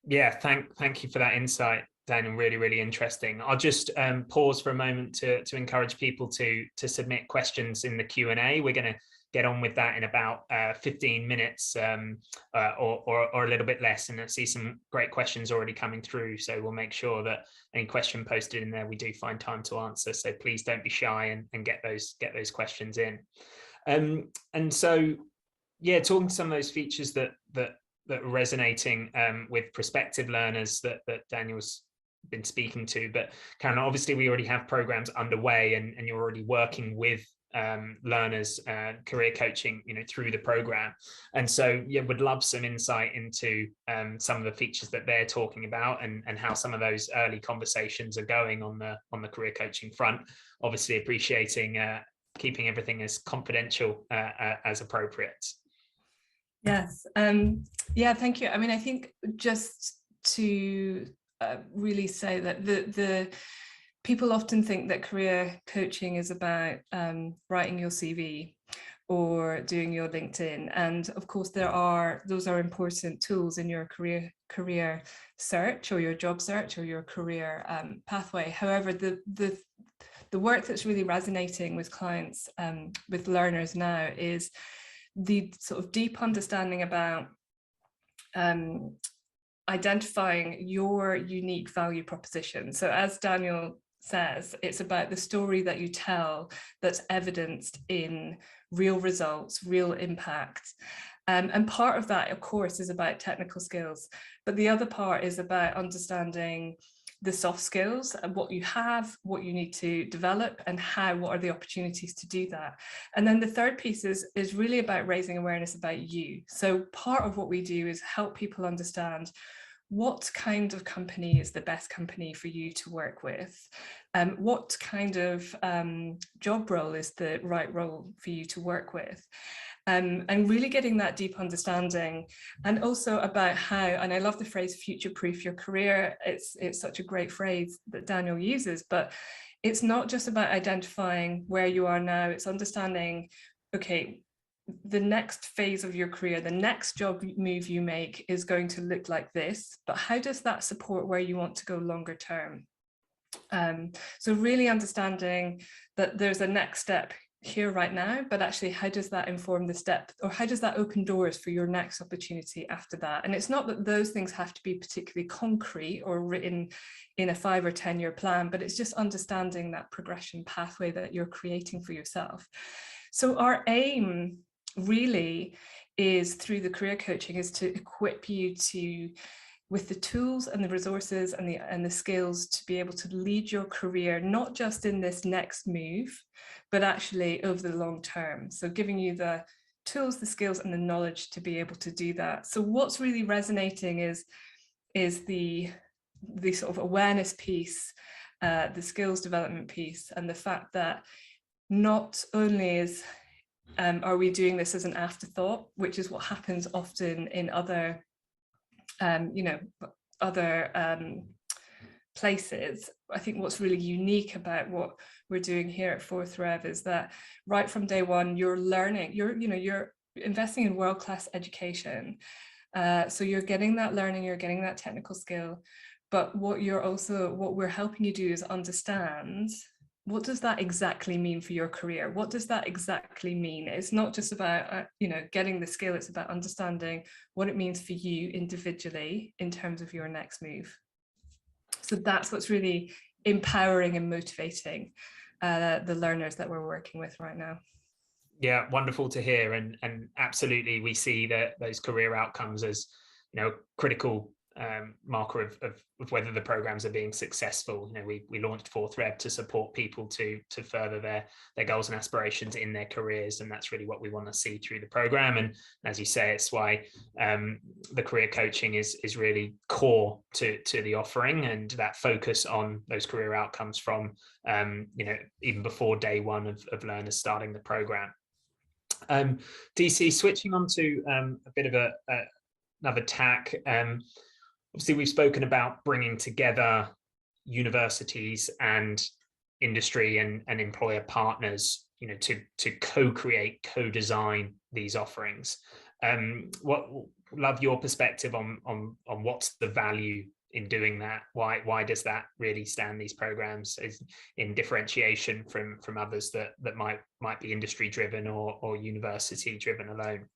Yeah, thank you for that insight, Daniel. Really, really interesting. I'll just pause for a moment to encourage people to submit questions in the Q&A. We're going to get on with that in about 15 minutes or a little bit less, and I see some great questions already coming through, so we'll make sure that any question posted in there we do find time to answer, so please don't be shy and get those questions in. And so yeah, talking to some of those features that are resonating with prospective learners that Daniel's been speaking to, but Karen, obviously we already have programs underway and you're already working with learners career coaching through the program, and so yeah, would love some insight into some of the features that they're talking about and how some of those early conversations are going on the career coaching front, obviously appreciating keeping everything as confidential as appropriate. Yes, yeah, thank you. I mean, I think just to really say that the people often think that career coaching is about writing your CV or doing your LinkedIn, and of course those are important tools in your career search or your job search or your career pathway. However, the work that's really resonating with clients, with learners now, is the sort of deep understanding about identifying your unique value proposition. So as Daniel says, it's about the story that you tell that's evidenced in real results, real impact. And part of that, of course, is about technical skills, but the other part is about understanding the soft skills and what you have, what you need to develop, and what are the opportunities to do that. And then the third piece is really about raising awareness about you. So part of what we do is help people understand what kind of company is the best company for you to work with, what kind of job role is the right role for you to work with. And really getting that deep understanding, and also about how, and I love the phrase future-proof your career. It's such a great phrase that Daniel uses, but it's not just about identifying where you are now, it's understanding, okay, the next phase of your career, the next job move you make is going to look like this, but how does that support where you want to go longer term? So really understanding that there's a next step here right now, but actually how does that inform the step, or how does that open doors for your next opportunity after that? And it's not that those things have to be particularly concrete or written in a 5 or 10 year plan, but it's just understanding that progression pathway that you're creating for yourself. So our aim really is, through the career coaching, is to equip you with the tools and the resources and the skills to be able to lead your career, not just in this next move, but actually over the long term. So giving you the tools, the skills, and the knowledge to be able to do that. So what's really resonating is the sort of awareness piece, the skills development piece, and the fact that not only are we doing this as an afterthought, which is what happens often in other places. I think what's really unique about what we're doing here at FourthRev is that right from day one, you're learning, you're investing in world-class education. So you're getting that learning, you're getting that technical skill, but what we're helping you do is understand, what does that exactly mean for your career? What does that exactly mean? It's not just about, getting the skill, it's about understanding what it means for you individually in terms of your next move. So that's what's really empowering and motivating the learners that we're working with right now. Yeah, wonderful to hear. And absolutely, we see that those career outcomes as, critical marker of whether the programs are being successful. You know, we launched FourthRev to support people to further their goals and aspirations in their careers, and that's really what we want to see through the program. And as you say, it's why the career coaching is really core to the offering, and that focus on those career outcomes from you know, even before day one of learners starting the program. DC, switching on to a bit of another tack. Obviously, we've spoken about bringing together universities and industry and employer partners, you know, to co-create, co-design these offerings. Love your perspective on what's the value in doing that. Why does that really stand these programs as in differentiation from others that might be industry driven or university driven alone?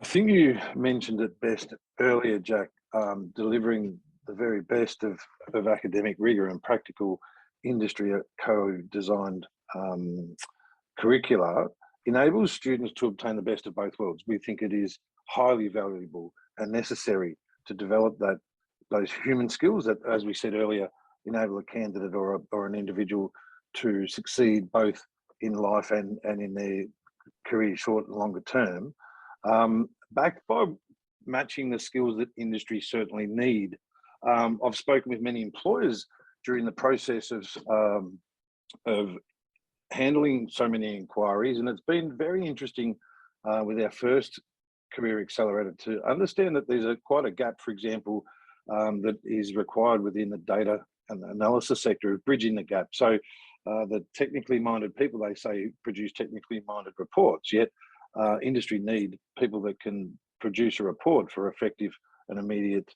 I think you mentioned it best earlier, Jack. Delivering the very best of academic rigor and practical industry co-designed curricula enables students to obtain the best of both worlds. We think it is highly valuable and necessary to develop those human skills that, as we said earlier, enable a candidate or an individual to succeed both in life and in their career, short and longer term, backed by matching the skills that industry certainly need. I've spoken with many employers during the process of handling so many inquiries, and it's been very interesting with our first Career Accelerator to understand that there's quite a gap, for example, that is required within the data and the analysis sector of bridging the gap. So the technically minded people, they say, produce technically minded reports, yet industry need people that can produce a report for effective and immediate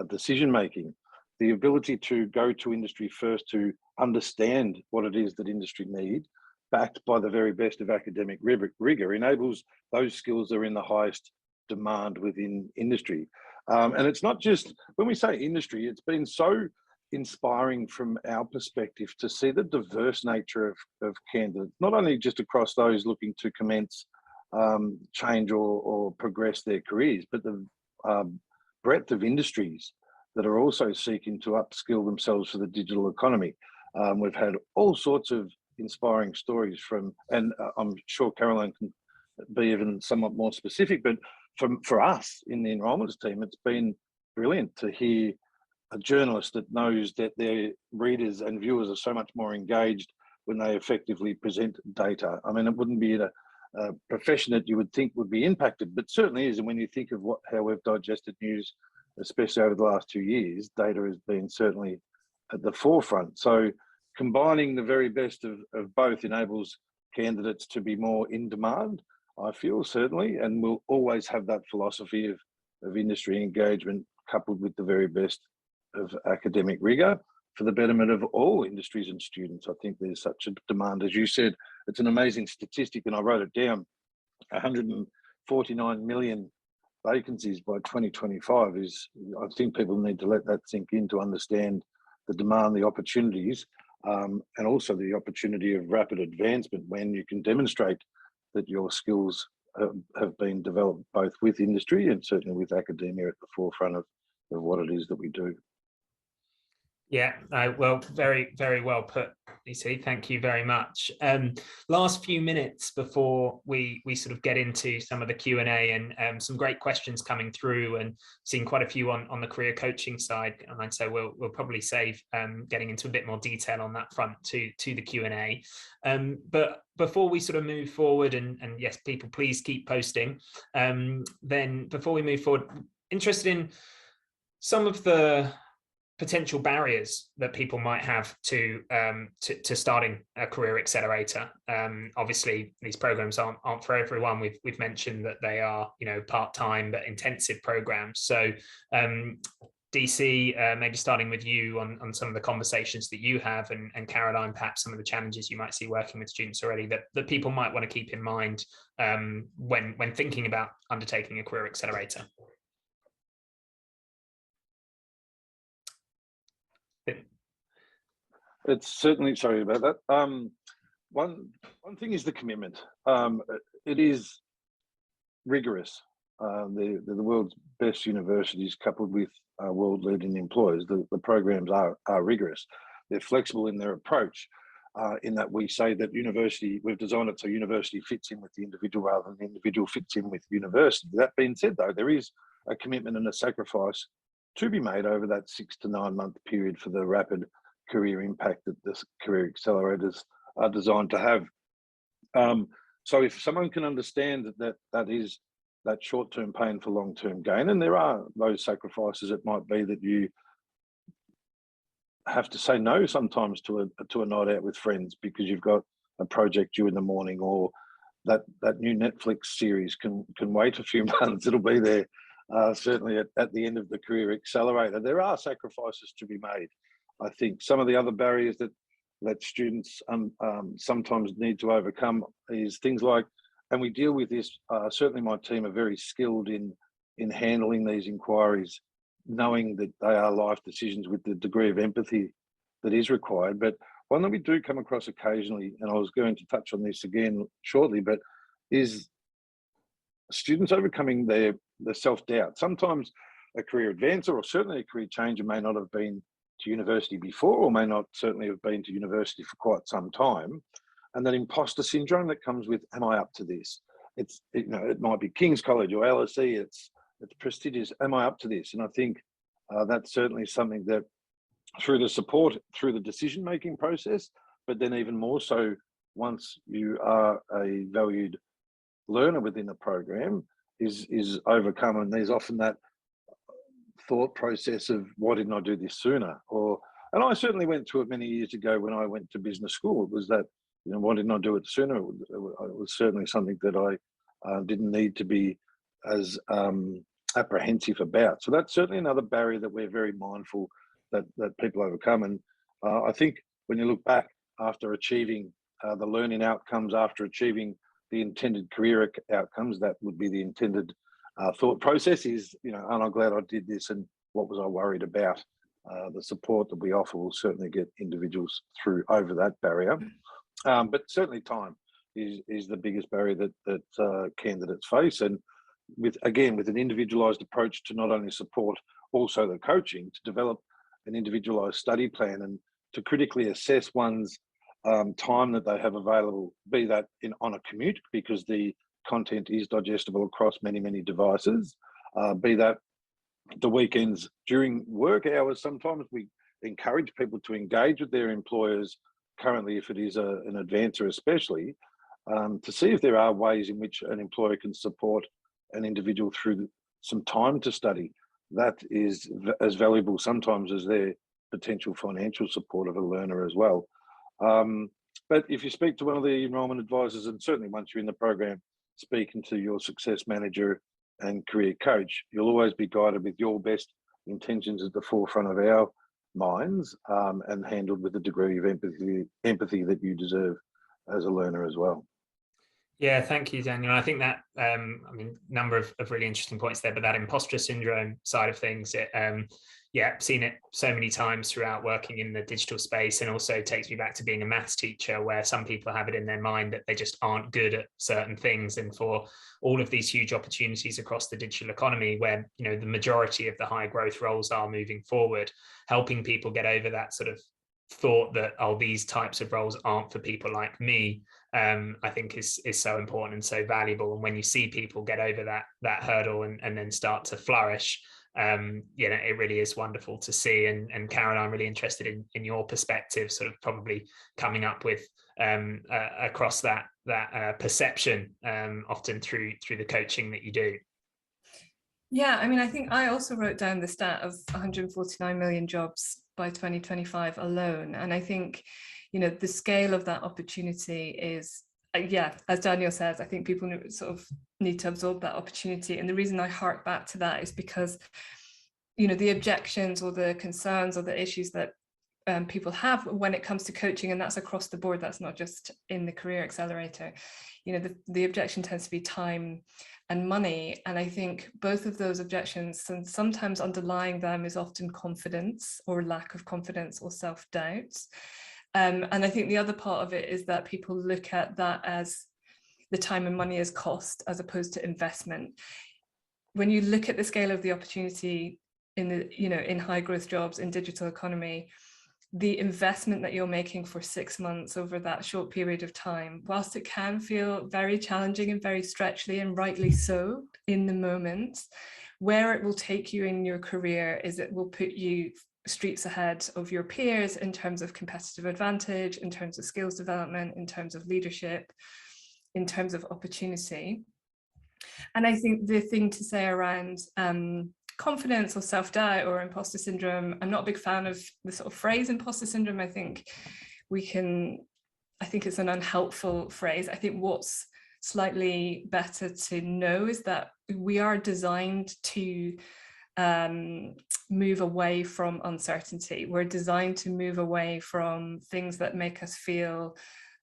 decision making. The ability to go to industry first to understand what it is that industry need, backed by the very best of academic rigor, enables those skills that are in the highest demand within industry. And it's not just, when we say industry, it's been so inspiring from our perspective to see the diverse nature of candidates, not only just across those looking to commence, change or progress their careers, but the breadth of industries that are also seeking to upskill themselves for the digital economy. We've had all sorts of inspiring stories from, and I'm sure Caroline can be even somewhat more specific, but for us in the enrolments team, it's been brilliant to hear a journalist that knows that their readers and viewers are so much more engaged when they effectively present data. I mean, it wouldn't be a profession that you would think would be impacted, but certainly is. And when you think of how we've digested news, especially over the last 2 years, data has been certainly at the forefront. So combining the very best of both enables candidates to be more in demand, I feel, certainly, and we'll always have that philosophy of industry engagement coupled with the very best of academic rigor for the betterment of all industries and students. I think there's such a demand. As you said, it's an amazing statistic, and I wrote it down. 149 million vacancies by 2025 is, I think people need to let that sink in to understand the demand, the opportunities, and also the opportunity of rapid advancement when you can demonstrate that your skills have been developed both with industry and certainly with academia at the forefront of what it is that we do. Yeah, well, very, very well put, DC. Thank you very much. Last few minutes before we sort of get into some of the Q&A, and some great questions coming through, and seeing quite a few on the career coaching side. And I'd say we'll probably save getting into a bit more detail on that front to the Q&A. But before we sort of move forward, and yes, people, please keep posting. Then before we move forward, interested in some of the potential barriers that people might have to starting a career accelerator. Obviously, these programs aren't for everyone. We've mentioned that they are, you know, part-time but intensive programs. So DC, maybe starting with you on some of the conversations that you have, and Caroline, perhaps some of the challenges you might see working with students already that people might want to keep in mind when thinking about undertaking a career accelerator. It's certainly, sorry about that. One thing is the commitment. It is rigorous. the world's best universities coupled with world-leading employers. The programs are rigorous. They're flexible in their approach, in that we say that we've designed it so university fits in with the individual rather than the individual fits in with university. That being said, though, there is a commitment and a sacrifice to be made over that 6 to 9 month period for the rapid career impact that the career accelerators are designed to have. So if someone can understand that is that short-term pain for long-term gain, and there are those sacrifices, it might be that you have to say no sometimes to a night out with friends because you've got a project due in the morning, or that new Netflix series can wait a few months. It'll be there certainly at the end of the Career Accelerator. There are sacrifices to be made. I think some of the other barriers that students sometimes need to overcome is things like, and we deal with this, certainly my team are very skilled in handling these inquiries, knowing that they are life decisions with the degree of empathy that is required. But one that we do come across occasionally, and I was going to touch on this again shortly, but is students overcoming their self-doubt. Sometimes a career advancer, or certainly a career changer, may not have been to university before, or may not certainly have been to university for quite some time. And that imposter syndrome that comes with, am I up to this? It might be King's College or LSE, it's prestigious, am I up to this? And I think that's certainly something that through the support, through the decision-making process, but then even more so once you are a valued learner within the program, is overcome. And there's often that thought process of, why didn't I do this sooner? And I certainly went through it many years ago when I went to business school. It was that, why didn't I do it sooner? It was certainly something that I didn't need to be as apprehensive about. So that's certainly another barrier that we're very mindful that people overcome. And I think when you look back after achieving the learning outcomes, after achieving the intended career outcomes, that would be the intended thought process is, and I'm glad I did this, and what was I worried about? The support that we offer will certainly get individuals through over that barrier. But certainly time is the biggest barrier that candidates face. And with an individualized approach to not only support, also the coaching, to develop an individualized study plan and to critically assess one's time that they have available, be that on a commute, because the content is digestible across many devices, be that the weekends during work hours. Sometimes we encourage people to engage with their employers, currently if it is an advancer especially, to see if there are ways in which an employer can support an individual through some time to study. That is as valuable sometimes as their potential financial support of a learner as well. But if you speak to one of the enrolment advisors, and certainly once you're in the program, speaking to your success manager and career coach, you'll always be guided with your best intentions at the forefront of our minds, and handled with a degree of empathy that you deserve as a learner as well. Yeah, thank you, Daniel. I think that, number of really interesting points there, but that imposter syndrome side of things, seen it so many times throughout working in the digital space, and also takes me back to being a maths teacher, where some people have it in their mind that they just aren't good at certain things. And for all of these huge opportunities across the digital economy, where the majority of the high growth roles are moving forward, helping people get over that sort of thought that, oh, these types of roles aren't for people like me, I think is so important and so valuable. And when you see people get over that hurdle and then start to flourish, it really is wonderful to see. And Karen, I'm really interested in your perspective, sort of probably coming up with across that perception, often through the coaching that you do. Yeah, I think I also wrote down the stat of 149 million jobs by 2025 alone. And I think, the scale of that opportunity is, as Daniel says, I think people sort of need to absorb that opportunity. And the reason I hark back to that is because, the objections or the concerns or the issues that people have when it comes to coaching, and that's across the board, that's not just in the Career Accelerator, the objection tends to be time and money. And I think both of those objections, and sometimes underlying them is often confidence or lack of confidence or self-doubt. And I think the other part of it is that people look at that as the time and money as cost as opposed to investment. when you look at the scale of the opportunity in the, in high growth jobs in digital economy, the investment that you're making for 6 months over that short period of time, whilst it can feel very challenging and very stretchly, and rightly so in the moment, where it will take you in your career is it will put you streets ahead of your peers in terms of competitive advantage, in terms of skills development, in terms of leadership, in terms of opportunity. And I think the thing to say around confidence or self-doubt or imposter syndrome, I'm not a big fan of the sort of phrase imposter syndrome. I think it's an unhelpful phrase. I think what's slightly better to know is that we are designed to move away from uncertainty. We're designed to move away from things that make us feel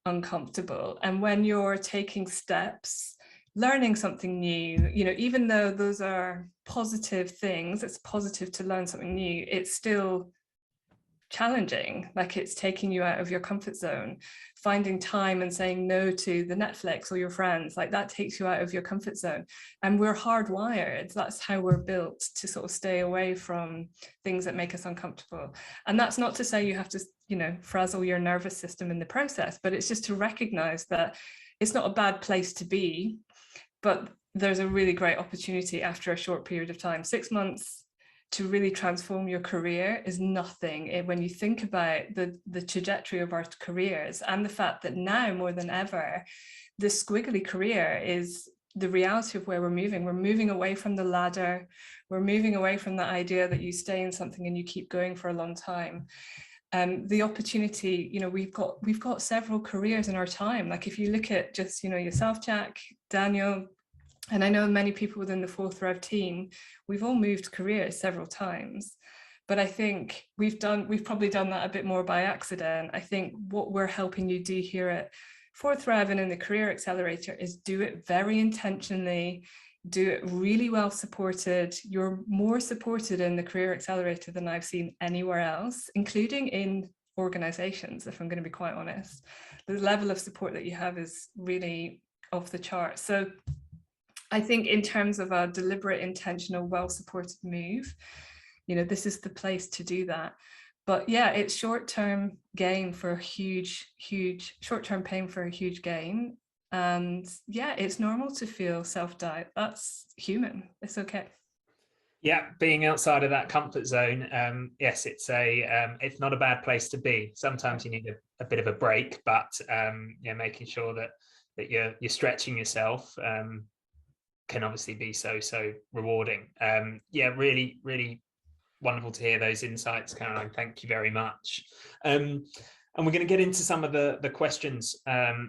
uncomfortable. And when you're taking steps, learning something new, even though those are positive things, it's positive to learn something new, it's still challenging. Like, it's taking you out of your comfort zone. Finding time and saying no to the Netflix or your friends, like, that takes you out of your comfort zone. And we're hardwired. That's how we're built, to sort of stay away from things that make us uncomfortable. And that's not to say you have to, frazzle your nervous system in the process, but it's just to recognize that it's not a bad place to be, but there's a really great opportunity after a short period of time. 6 months to really transform your career is nothing when you think about the trajectory of our careers, and the fact that now more than ever, the squiggly career is the reality of where we're moving. We're moving away from the ladder. We're moving away from the idea that you stay in something and you keep going for a long time. The opportunity, we've got several careers in our time. Like, if you look at just, yourself, Jack, Daniel, and I know many people within the FourthRev team, we've all moved careers several times. But I think we've probably done that a bit more by accident. I think what we're helping you do here at FourthRev and in the Career Accelerator is do it very intentionally, do it really well supported. You're more supported in the Career Accelerator than I've seen anywhere else, including in organizations, if I'm going to be quite honest. The level of support that you have is really off the chart. So I think in terms of a deliberate, intentional, well-supported move, this is the place to do that. But yeah, it's short-term gain for a huge short-term pain for a huge gain. And yeah, it's normal to feel self-doubt. That's human. It's okay. Yeah, being outside of that comfort zone, yes, it's not a bad place to be. Sometimes you need a bit of a break, but making sure that you're stretching yourself can obviously be so rewarding. Really, really wonderful to hear those insights, Caroline. Thank you very much. And we're going to get into some of the questions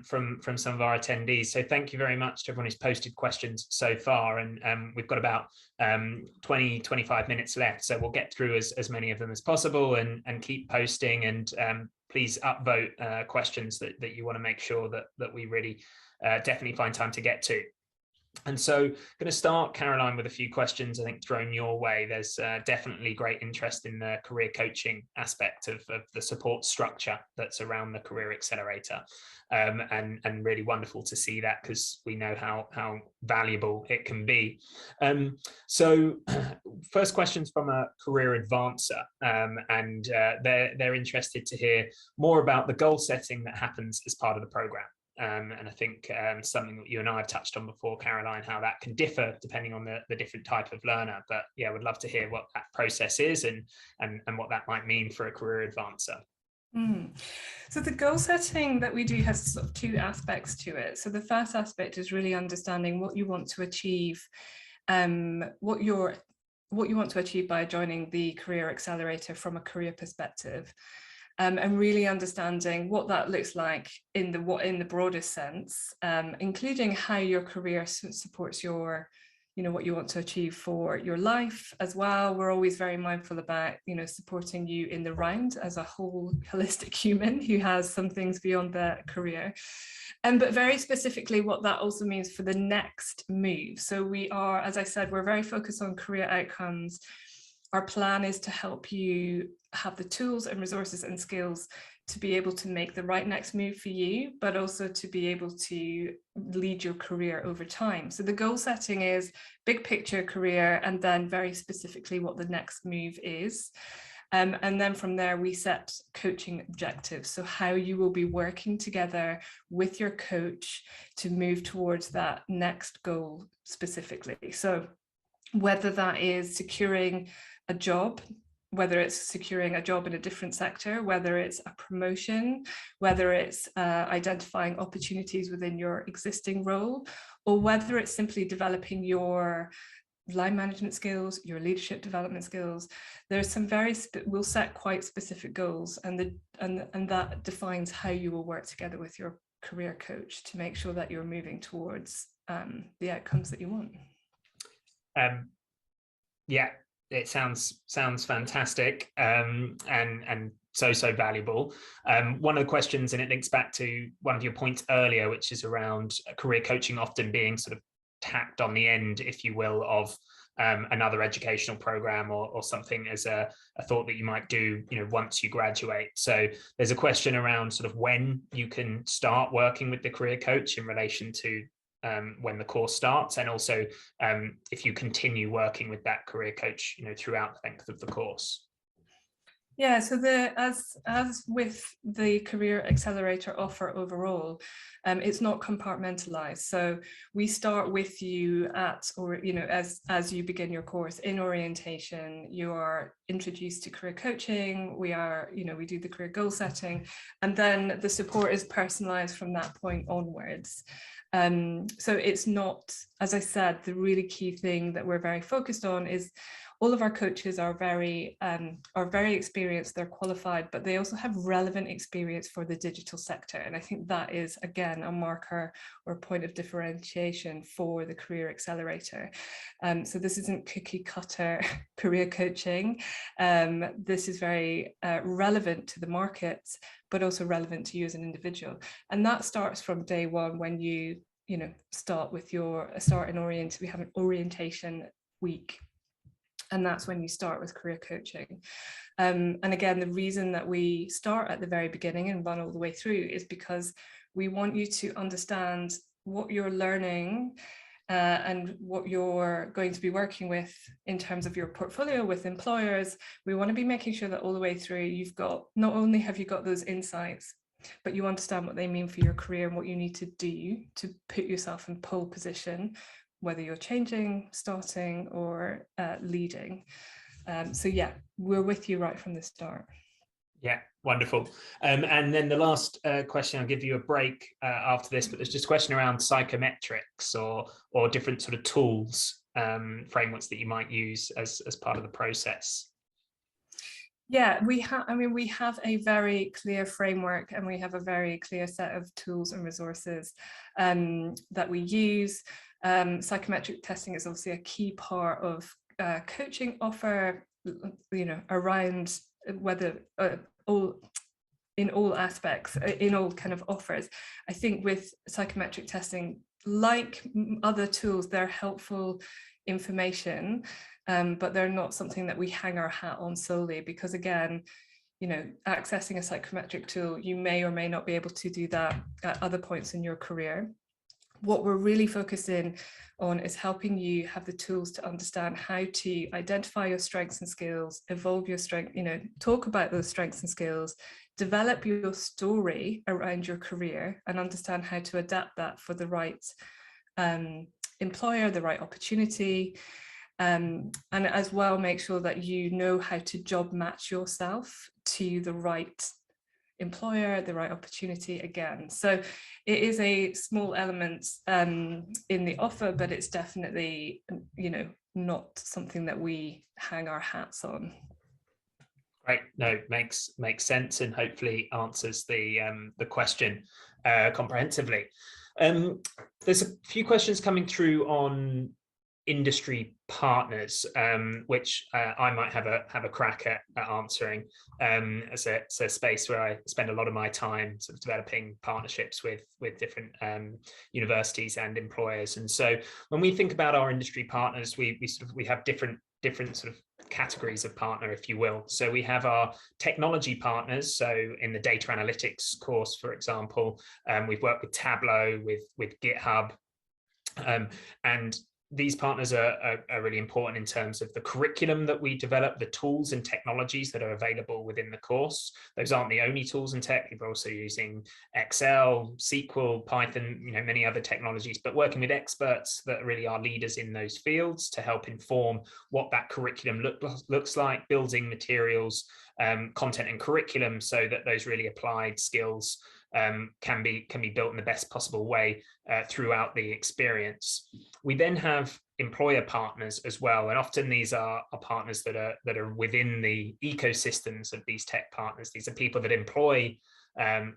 from some of our attendees. So thank you very much to everyone who's posted questions so far. And we've got about 20-25 minutes left. So we'll get through as many of them as possible and keep posting. And please upvote questions that you want to make sure that we really definitely find time to get to. And so I'm going to start, Caroline, with a few questions, I think, thrown your way. There's definitely great interest in the career coaching aspect of the support structure that's around the Career Accelerator. And really wonderful to see that, because we know how valuable it can be. So first question's from a career advancer, and they're interested to hear more about the goal setting that happens as part of the program. And I think something that you and I have touched on before, Caroline, how that can differ depending on the different type of learner. But yeah, would love to hear what that process is and what that might mean for a career advancer. So the goal setting that we do has sort of two aspects to it. So the first aspect is really understanding what you want to achieve, what you want to achieve by joining the Career Accelerator from a career perspective. And really understanding what that looks like in the broadest sense, including how your career supports your, what you want to achieve for your life as well. We're always very mindful about, supporting you in the round as a whole holistic human who has some things beyond their career. But very specifically what that also means for the next move. So we are, as I said, we're very focused on career outcomes. Our plan is to help you have the tools and resources and skills to be able to make the right next move for you, but also to be able to lead your career over time. So the goal setting is big picture career, and then very specifically what the next move is. And then from there, we set coaching objectives. So how you will be working together with your coach to move towards that next goal specifically. So whether that is securing a job, whether it's securing a job in a different sector, whether it's a promotion, whether it's identifying opportunities within your existing role, or whether it's simply developing your line management skills, your leadership development skills. There's some we'll set quite specific goals, and that defines how you will work together with your career coach to make sure that you're moving towards the outcomes that you want. Yeah, it sounds fantastic, and so valuable. One of the questions, and it links back to one of your points earlier, which is around career coaching often being sort of tacked on the end, if you will, of another educational program or something as a thought that you might do, once you graduate. So there's a question around sort of when you can start working with the career coach in relation to when the course starts, and also if you continue working with that career coach, throughout the length of the course. Yeah, so as with the Career Accelerator offer overall, it's not compartmentalized. So we start with you as you begin your course in orientation. You are introduced to career coaching. We do the career goal setting, and then the support is personalized from that point onwards. So it's not, as I said, the really key thing that we're very focused on is all of our coaches are very experienced, they're qualified, but they also have relevant experience for the digital sector. And I think that is, again, a marker or a point of differentiation for the Career Accelerator. So this isn't cookie cutter career coaching. This is very relevant to the market, but also relevant to you as an individual. And that starts from day one when you start in orientation. We have an orientation week. And that's when you start with career coaching. And again, the reason that we start at the very beginning and run all the way through is because we want you to understand what you're learning and what you're going to be working with in terms of your portfolio with employers. We want to be making sure that all the way through not only have you got those insights, but you understand what they mean for your career and what you need to do to put yourself in pole position, whether you're changing, starting, or leading. So yeah, we're with you right from the start. Yeah, wonderful. And then the last question, I'll give you a break after this, but there's just a question around psychometrics or different sort of tools, frameworks that you might use as part of the process. Yeah, we have a very clear framework, and we have a very clear set of tools and resources that we use. Psychometric testing is obviously a key part of coaching offer, around whether in all aspects, in all kind of offers. I think with psychometric testing, like other tools, they're helpful information, but they're not something that we hang our hat on solely, because again, accessing a psychometric tool, you may or may not be able to do that at other points in your career. What we're really focusing on is helping you have the tools to understand how to identify your strengths and skills, evolve your strength, talk about those strengths and skills, develop your story around your career, and understand how to adapt that for the right employer, the right opportunity, and as well make sure that you know how to job match yourself to the right employer, the right opportunity again. So it is a small element in the offer, but it's definitely, not something that we hang our hats on. Right, no, makes sense, and hopefully answers the question comprehensively. There's a few questions coming through on industry partners, which I might have a crack at answering, as a space where I spend a lot of my time sort of developing partnerships with different universities and employers. And so when we think about our industry partners, we have different sort of categories of partner, if you will. So we have our technology partners. So in the data analytics course, for example, we've worked with Tableau, with GitHub, and these partners are really important in terms of the curriculum that we develop, the tools and technologies that are available within the course. Those aren't the only tools and tech. We're also using Excel, SQL, Python, many other technologies, but working with experts that really are leaders in those fields to help inform what that curriculum looks like, building materials, content and curriculum, so that those really applied skills can be built in the best possible way throughout the experience. We then have employer partners as well, and often these are partners that are within the ecosystems of these tech partners. These are people that employ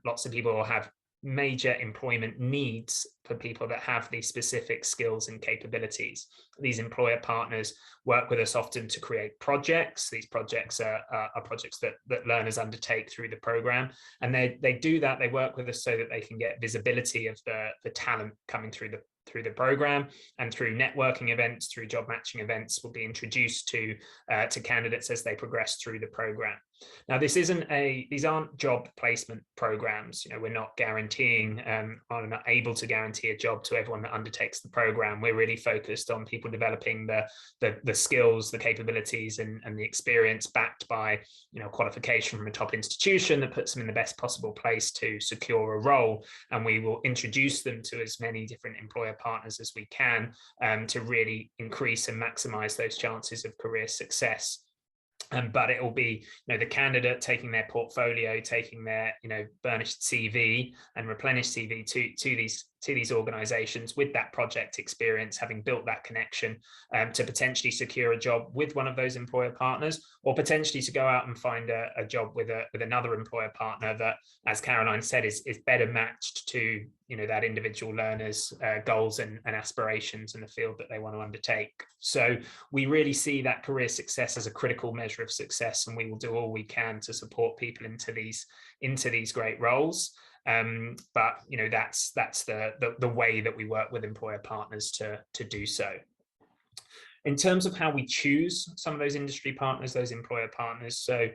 lots of people, or have major employment needs for people that have these specific skills and capabilities. These employer partners work with us often to create projects. These projects are projects that learners undertake through the program, and they do that. They work with us so that they can get visibility of the talent coming through the program, and through networking events, through job matching events, will be introduced to candidates as they progress through the program. Now, these aren't job placement programs. We're not guaranteeing, or not able to guarantee a job to everyone that undertakes the program. We're really focused on people developing the skills, the capabilities, and the experience, backed by qualification from a top institution that puts them in the best possible place to secure a role. And we will introduce them to as many different employer partners as we can, to really increase and maximize those chances of career success. But it will be the candidate taking their portfolio, taking their burnished CV and replenished CV to these organizations with that project experience, having built that connection, to potentially secure a job with one of those employer partners, or potentially to go out and find a job with another employer partner that, as Caroline said, is better matched to that individual learner's goals and aspirations in the field that they want to undertake. So we really see that career success as a critical measure of success, and we will do all we can to support people into these great roles. But that's the way that we work with employer partners to do so. In terms of how we choose some of those industry partners, those employer partners, so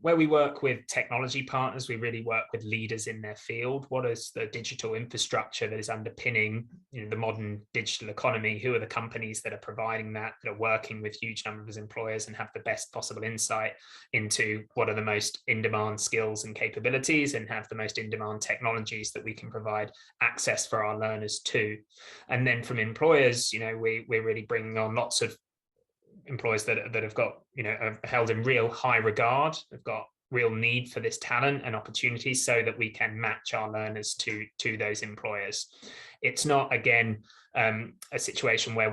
where we work with technology partners, we really work with leaders in their field. What is the digital infrastructure that is underpinning the modern digital economy? Who are the companies that are providing that are working with huge numbers of employers and have the best possible insight into what are the most in-demand skills and capabilities, and have the most in-demand technologies that we can provide access for our learners to? And then from employers, we're really bringing on lots of employers that have got are held in real high regard, have got real need for this talent and opportunities, so that we can match our learners to those employers. It's not, again, a situation where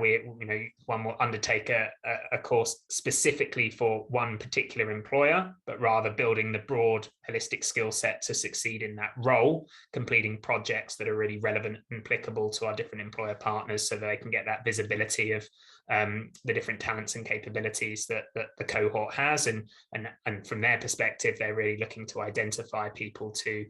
one will undertake a course specifically for one particular employer, but rather building the broad holistic skill set to succeed in that role, completing projects that are really relevant and applicable to our different employer partners, so that they can get that visibility of the different talents and capabilities that the cohort has, and from their perspective, they're really looking to identify people to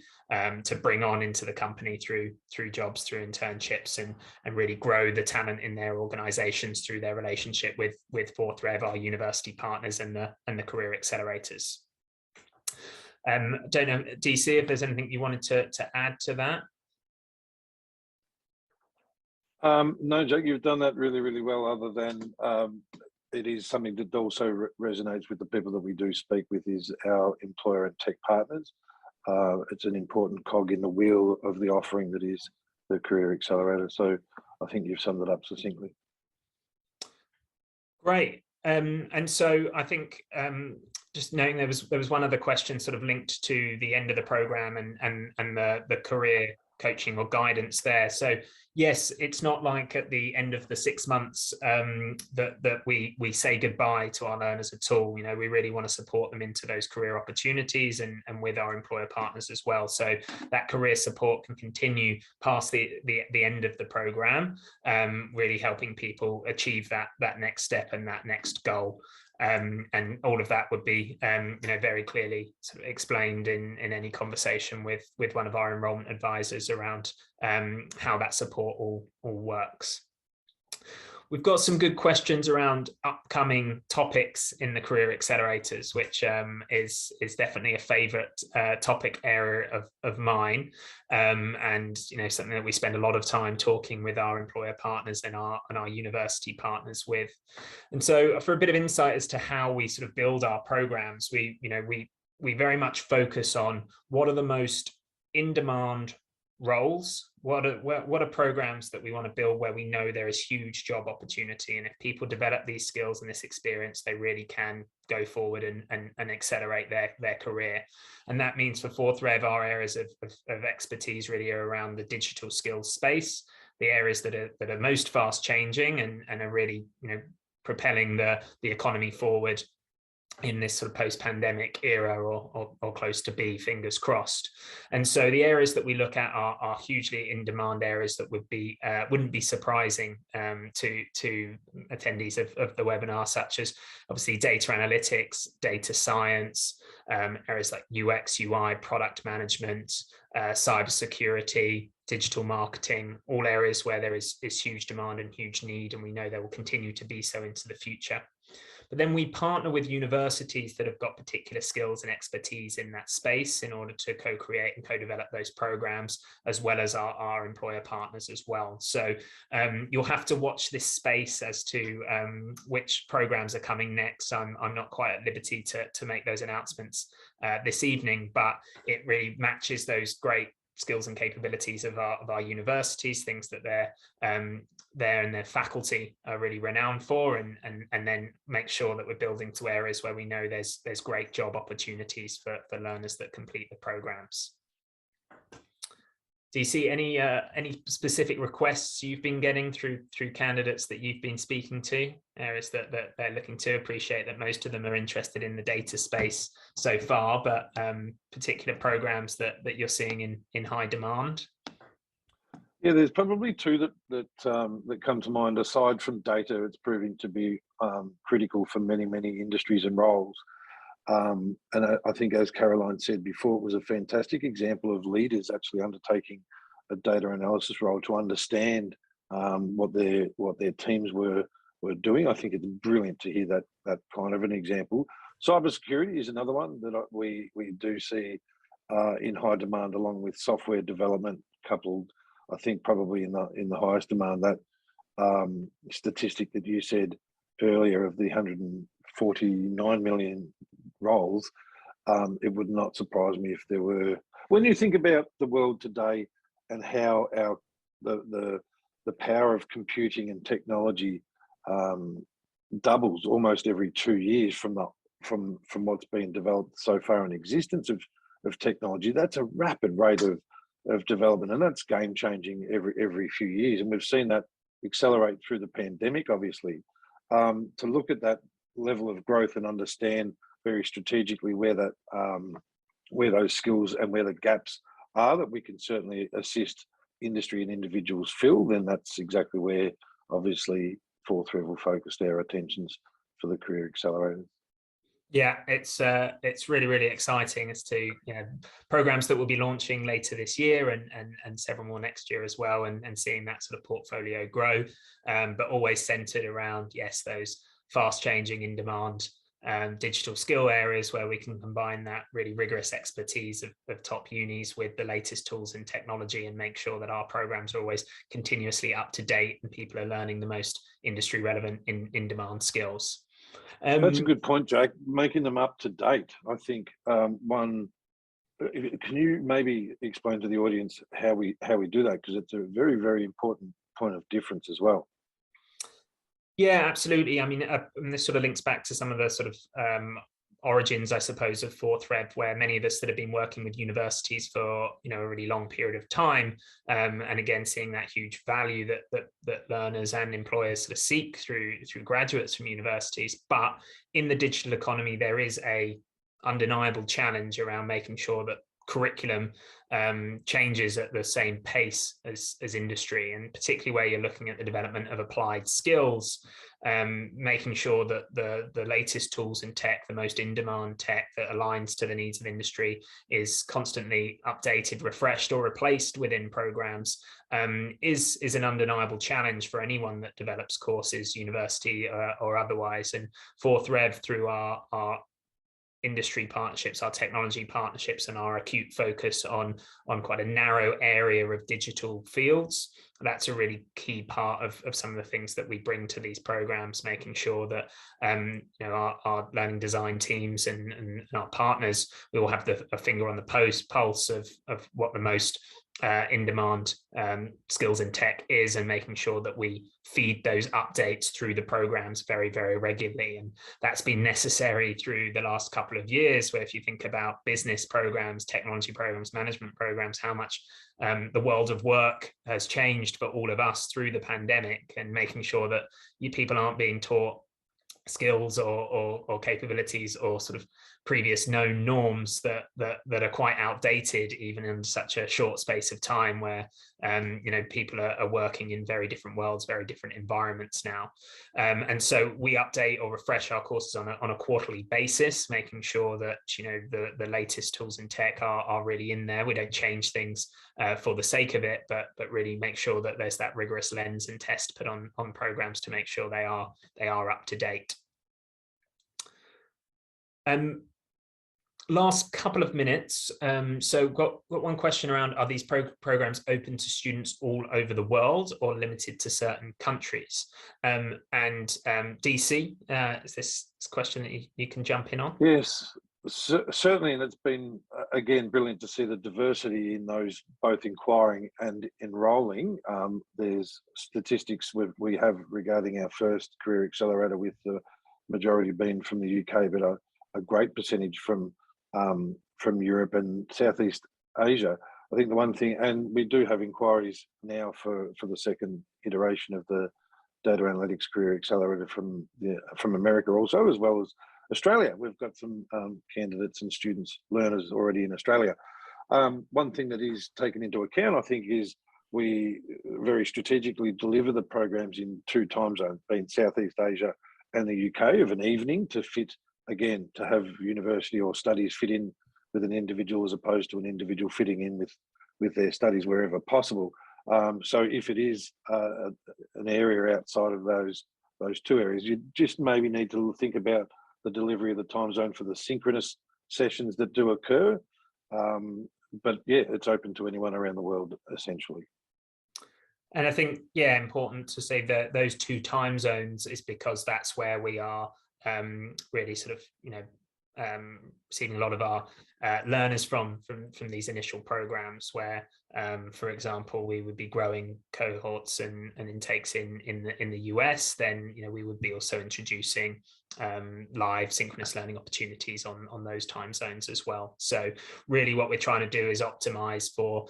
bring on into the company through jobs, through internships, and really grow the talent in their organizations through their relationship with FourthRev, our university partners, and the Career Accelerators. Don't know, DC, if there's anything you wanted to add to that. No, Jack, you've done that really, really well, other than it is something that also resonates with the people that we do speak with, is our employer and tech partners. It's an important cog in the wheel of the offering that is the Career Accelerator. So I think you've summed it up succinctly. Great. And so I think just knowing there was one other question sort of linked to the end of the program and the career coaching or guidance there. So yes, it's not like at the end of the 6 months that we say goodbye to our learners at all. We really want to support them into those career opportunities, and with our employer partners as well. So that career support can continue past the end of the program, really helping people achieve that next step and that next goal. And all of that would be very clearly sort of explained in any conversation with one of our enrolment advisors around how that support all works. We've got some good questions around upcoming topics in the Career Accelerators, which is definitely a favourite topic area of mine, and something that we spend a lot of time talking with our employer partners and our university partners with. And so, for a bit of insight as to how we sort of build our programs, we very much focus on what are the most in-demand roles. What are programs that we want to build where we know there is huge job opportunity, and if people develop these skills and this experience, they really can go forward and accelerate their career. And that means for FourthRev, our areas of expertise really are around the digital skills space, the areas that are most fast changing and are really propelling the economy forward in this sort of post-pandemic era, or close to be, fingers crossed. And so the areas that we look at are hugely in-demand areas that wouldn't be surprising to attendees of the webinar, such as obviously data analytics, data science, areas like UX, UI, product management, cybersecurity, digital marketing, all areas where there is huge demand and huge need, and we know there will continue to be so into the future. But then we partner with universities that have got particular skills and expertise in that space in order to co-create and co-develop those programs, as well as our employer partners as well. So you'll have to watch this space as to which programs are coming next. I'm not quite at liberty to make those announcements this evening, but it really matches those great skills and capabilities of our universities, things that they're and their faculty are really renowned for, and then make sure that we're building to areas where we know there's great job opportunities for learners that complete the programs. Do you see any specific requests you've been getting through candidates that you've been speaking to, areas that they're looking to? Appreciate that most of them are interested in the data space so far, but particular programs that you're seeing in high demand? Yeah, there's probably two that come to mind. Aside from data, it's proving to be critical for many industries and roles. And I think, as Caroline said before, it was a fantastic example of leaders actually undertaking a data analysis role to understand what their teams were doing. I think it's brilliant to hear that kind of an example. Cybersecurity is another one that we do see in high demand, along with software development, coupled, I think, probably in the highest demand. That statistic that you said earlier of the 149 million roles, it would not surprise me if there were. When you think about the world today and how the power of computing and technology doubles almost every 2 years from what's been developed so far in existence of technology, that's a rapid rate of development, and that's game changing every few years. And we've seen that accelerate through the pandemic, obviously. To look at that level of growth and understand very strategically where those skills and where the gaps are that we can certainly assist industry and individuals fill, then that's exactly where obviously FourthRev will focus their attentions for the Career Accelerators. Yeah, it's really exciting as to programs that we'll be launching later this year and several more next year as well, and seeing that sort of portfolio grow, but always centered around, yes, those fast changing, in demand digital skill areas where we can combine that really rigorous expertise of top unis with the latest tools and technology, and make sure that our programs are always continuously up to date and people are learning the most industry relevant in demand skills. That's a good point, Jake. Making them up to date. I think can you maybe explain to the audience how we do that, because it's a very important point of difference as well. Yeah, absolutely. I mean, this sort of links back to some of the sort of origins, I suppose, of FourthRev, where many of us that have been working with universities for a really long period of time, and again seeing that huge value that learners and employers sort of seek through graduates from universities. But in the digital economy, there is a undeniable challenge around making sure that curriculum changes at the same pace as industry, and particularly where you're looking at the development of applied skills, making sure that the latest tools and tech, the most in-demand tech that aligns to the needs of industry, is constantly updated, refreshed, or replaced within programs, is an undeniable challenge for anyone that develops courses, university or otherwise. And FourthRev, through our industry partnerships, our technology partnerships, and our acute focus on quite a narrow area of digital fields, that's a really key part of some of the things that we bring to these programs, making sure that our learning design teams and our partners, we will have a finger on the pulse of what the most in-demand skills in tech is, and making sure that we feed those updates through the programs very, very regularly. And that's been necessary through the last couple of years, where if you think about business programs, technology programs, management programs, how much the world of work has changed for all of us through the pandemic, and making sure that people aren't being taught skills or capabilities or sort of previous known norms that are quite outdated, even in such a short space of time, where people are working in very different worlds, very different environments now, and so we update or refresh our courses on a quarterly basis, making sure that the latest tools and tech are really in there. We don't change things for the sake of it, but really make sure that there's that rigorous lens and test put on programs to make sure they are up to date. Last couple of minutes. So got one question around, are these programs open to students all over the world or limited to certain countries? And DC, is this question that you can jump in on? Yes, certainly. And it's been, again, brilliant to see the diversity in those both inquiring and enrolling. There's statistics we have regarding our first Career Accelerator, with the majority being from the UK, but a great percentage from Europe and Southeast Asia. I think the one thing, and we do have inquiries now for the second iteration of the Data Analytics Career Accelerator from America also, as well as Australia. We've got some candidates and students, learners already in Australia. One thing that is taken into account, I think, is we very strategically deliver the programs in 2 time zones, being Southeast Asia and the UK, of an evening, to fit, again, to have university or studies fit in with an individual, as opposed to an individual fitting in with their studies wherever possible. So if it is an area outside of those 2 areas, you just maybe need to think about the delivery of the time zone for the synchronous sessions that do occur. But yeah, it's open to anyone around the world, essentially. And I think, yeah, important to say that those 2 time zones is because that's where we are really sort of, receiving a lot of our learners from these initial programs, where, for example, we would be growing cohorts and intakes in the US. Then, we would be also introducing live synchronous learning opportunities on those time zones as well. So really what we're trying to do is optimize for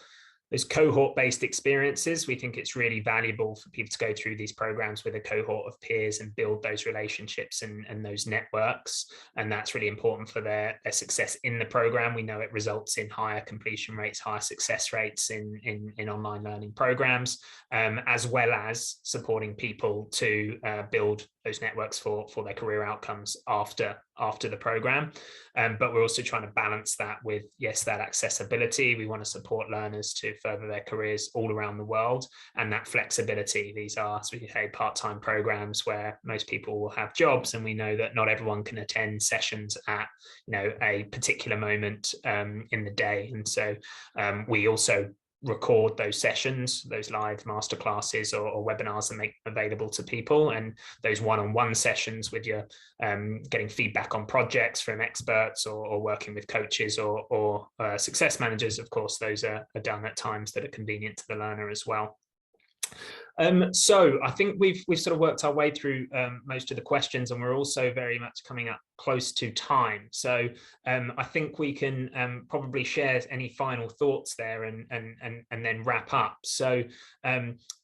those cohort-based experiences. We think it's really valuable for people to go through these programs with a cohort of peers and build those relationships and those networks. And that's really important for their success in the program. We know it results in higher completion rates, higher success rates in online learning programs, as well as supporting people to build those networks for their career outcomes after the program. But we're also trying to balance that with, yes, that accessibility. We want to support learners to further their careers all around the world, and that flexibility. These are, as we say, part-time programs where most people will have jobs, and we know that not everyone can attend sessions at a particular moment in the day. And so we also record those sessions, those live masterclasses or webinars, and make available to people. And those one-on-one sessions with your getting feedback on projects from experts or working with coaches or success managers, of course, those are done at times that are convenient to the learner as well. So I think we've sort of worked our way through most of the questions, and we're also very much coming up close to time. So I think we can probably share any final thoughts there and then wrap up. So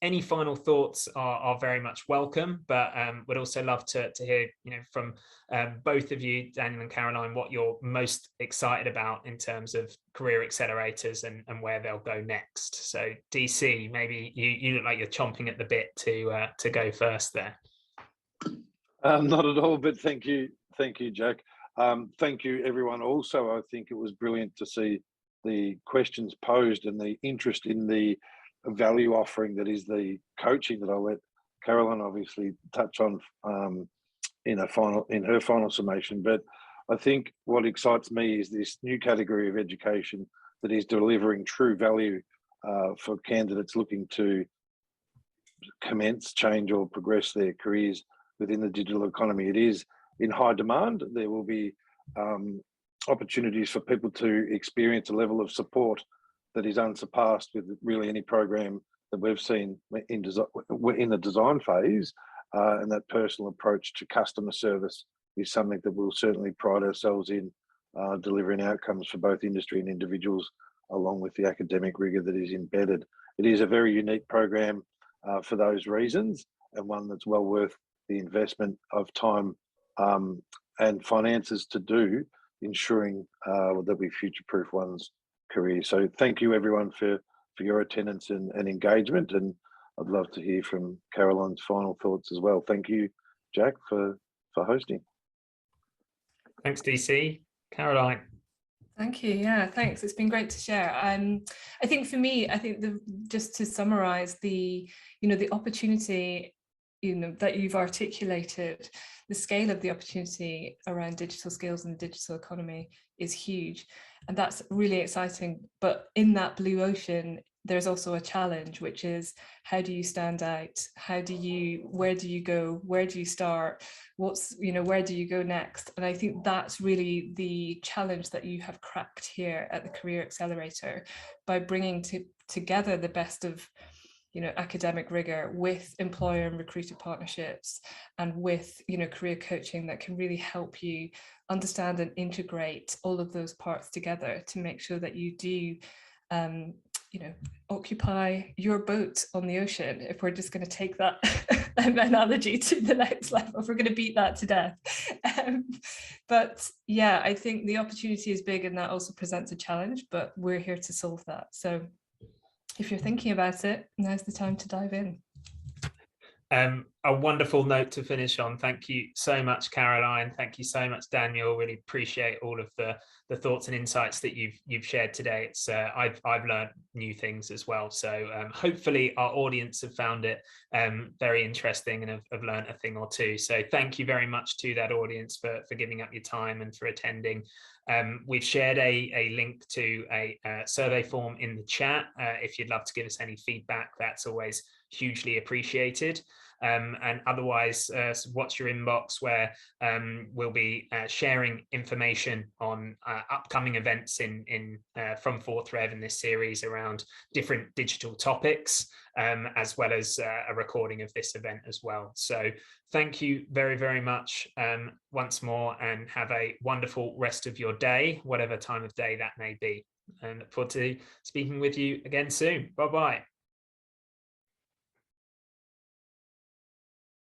any final thoughts are very much welcome, but would also love to hear, from both of you, Daniel and Caroline, what you're most excited about in terms of career accelerators and where they'll go next. So DC, maybe you look like you're chomping at the bit to go first there. Not at all, but thank you, Jack. Thank you, everyone. Also, I think it was brilliant to see the questions posed and the interest in the value offering that is the coaching that I'll let Caroline obviously touch on in her final summation. But I think what excites me is this new category of education that is delivering true value for candidates looking to commence, change, or progress their careers within the digital economy. It is in high demand. There will be opportunities for people to experience a level of support that is unsurpassed with really any program that we've seen in the design phase, and that personal approach to customer service is something that we'll certainly pride ourselves in delivering outcomes for both industry and individuals, along with the academic rigor that is embedded. It is a very unique program for those reasons, and one that's well worth the investment of time and finances to do, ensuring that we future-proof one's career. So thank you everyone for your attendance and engagement, and I'd love to hear from Caroline's final thoughts as well. Thank you, Jack, for hosting. Thanks, DC. Caroline. Thank you. Yeah, thanks. It's been great to share. I think for me, just to summarize the opportunity, that you've articulated, the scale of the opportunity around digital skills and the digital economy is huge. And that's really exciting. But in that blue ocean, there's also a challenge, which is, how do you stand out? Where do you go? Where do you start? Where do you go next? And I think that's really the challenge that you have cracked here at the Career Accelerator, by bringing together the best of academic rigor with employer and recruiter partnerships, and with career coaching that can really help you understand and integrate all of those parts together to make sure that you do occupy your boat on the ocean, if we're just going to take that analogy to the next level, if we're going to beat that to death. But yeah, I think the opportunity is big, and that also presents a challenge, but we're here to solve that. So if you're thinking about it, now's the time to dive in. A wonderful note to finish on. Thank you so much, Caroline. Thank you so much, Daniel. Really appreciate all of the thoughts and insights that you've shared today. It's I've learned new things as well. So hopefully our audience have found it very interesting and have learned a thing or two. So thank you very much to that audience for giving up your time and for attending. We've shared a link to a survey form in the chat. If you'd love to give us any feedback, that's always hugely appreciated. And otherwise, watch your inbox, where we'll be sharing information on upcoming events from FourthRev in this series around different digital topics, as well as a recording of this event as well. So thank you very, very much once more, and have a wonderful rest of your day, whatever time of day that may be. And look forward to speaking with you again soon. Bye-bye.